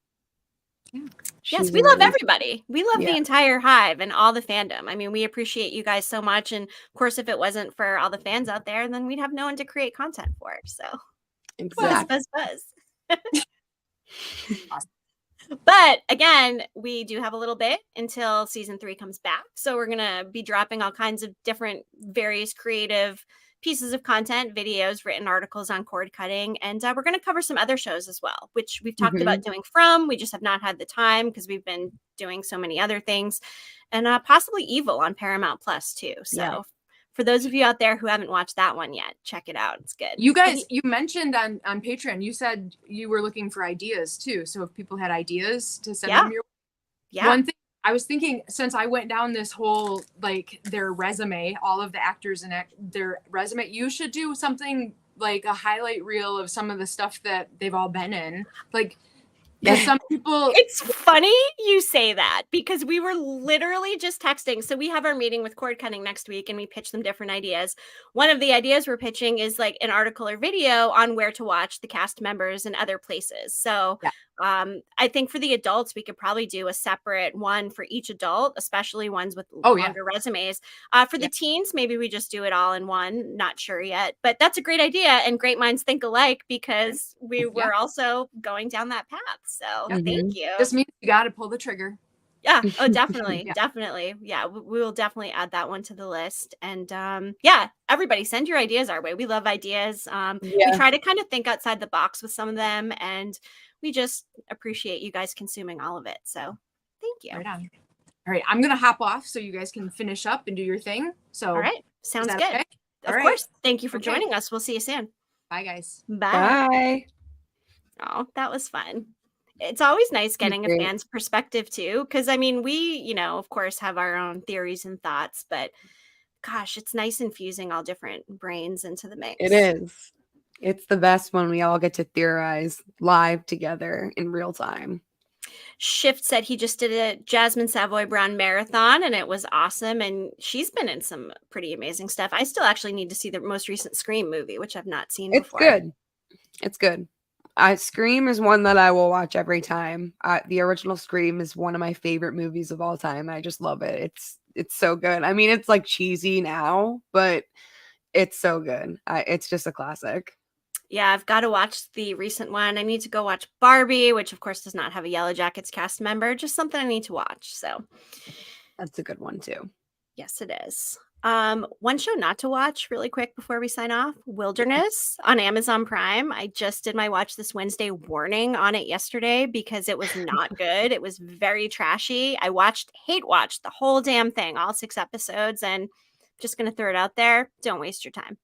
Yes, we love everybody. We love the entire Hive and all the fandom. I mean, we appreciate you guys so much. And of course, if it wasn't for all the fans out there, then we'd have no one to create content for. So exactly. Buzz. Awesome. But again, we do have a little bit until season 3 comes back. So we're going to be dropping all kinds of different various creative pieces of content, videos, written articles on cord cutting. And we're going to cover some other shows as well, which we've talked about doing we just have not had the time because we've been doing so many other things, and possibly Evil on Paramount Plus too. So for those of you out there who haven't watched that one yet, check it out. It's good. You guys, you mentioned on Patreon, you said you were looking for ideas too. So if people had ideas to send them your way. One thing I was thinking, since I went down this whole, like, their resume, all of the actors and their resume, you should do something like a highlight reel of some of the stuff that they've all been in. Like, some people... It's funny you say that because we were literally just texting. So we have our meeting with cord cutting next week and we pitch them different ideas. One of the ideas we're pitching is like an article or video on where to watch the cast members in other places. So I think for the adults, we could probably do a separate one for each adult, especially ones with longer resumes. For the teens, maybe we just do it all in one. Not sure yet, but that's a great idea. And great minds think alike because we were also going down that path. So thank you. This means you got to pull the trigger. Yeah. Oh, definitely. Definitely. Yeah. We will definitely add that one to the list. And everybody send your ideas our way. We love ideas. We try to kind of think outside the box with some of them, and we just appreciate you guys consuming all of it. So thank you. Right on. All right. I'm going to hop off so you guys can finish up and do your thing. So all right. Sounds good. Okay? Of course. Thank you for joining us. We'll see you soon. Bye, guys. Bye. Oh, that was fun. It's always nice getting a fan's perspective too. Cause I mean, we, of course have our own theories and thoughts, but gosh, it's nice infusing all different brains into the mix. It is. It's the best when we all get to theorize live together in real time. Shift said he just did a Jasmin Savoy Brown marathon and it was awesome. And she's been in some pretty amazing stuff. I still actually need to see the most recent Scream movie, which I've not seen before. It's good. Scream is one that I will watch every time. The original Scream is one of my favorite movies of all time. I just love it. It's so good. I mean, it's like cheesy now, but it's so good. It's just a classic. Yeah, I've got to watch the recent one. I need to go watch Barbie, which of course does not have a Yellowjackets cast member. Just something I need to watch. So that's a good one too. Yes, it is. One show not to watch really quick before we sign off, Wilderness on Amazon Prime. I just did my watch this Wednesday warning on it yesterday because it was not good. It was very trashy. I hate watched the whole damn thing, all 6 episodes, and just going to throw it out there. Don't waste your time.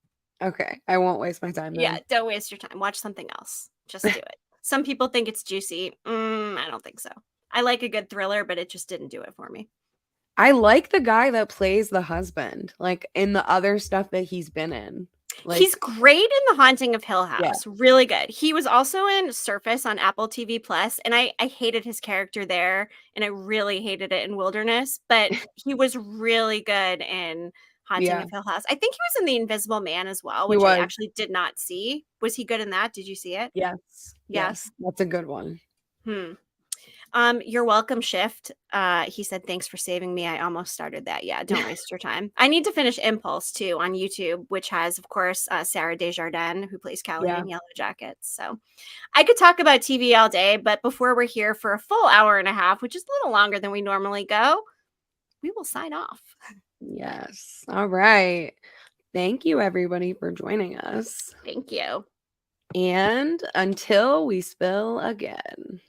Okay. I won't waste my time then. Yeah, don't waste your time. Watch something else. Just do it. Some people think it's juicy. I don't think so. I like a good thriller, but it just didn't do it for me. I like the guy that plays the husband, like in the other stuff that he's been in. Like, he's great in The Haunting of Hill House. Really good. He was also in Surface on Apple TV Plus, and I hated his character there, and I really hated it in Wilderness, but he was really good in Haunting of Hill House. I think he was in The Invisible Man as well, which I actually did not see. Was he good in that? Did you see it? Yes. That's a good one. You're welcome, Shift. He said, thanks for saving me. I almost started that. Yeah, don't waste your time. I need to finish Impulse too on YouTube, which has, of course, Sarah Desjardins, who plays Kelly in Yellowjackets. So I could talk about TV all day, but before we're here for a full hour and a half, which is a little longer than we normally go, we will sign off. Yes. All right. Thank you, everybody, for joining us. Thank you. And until we spill again.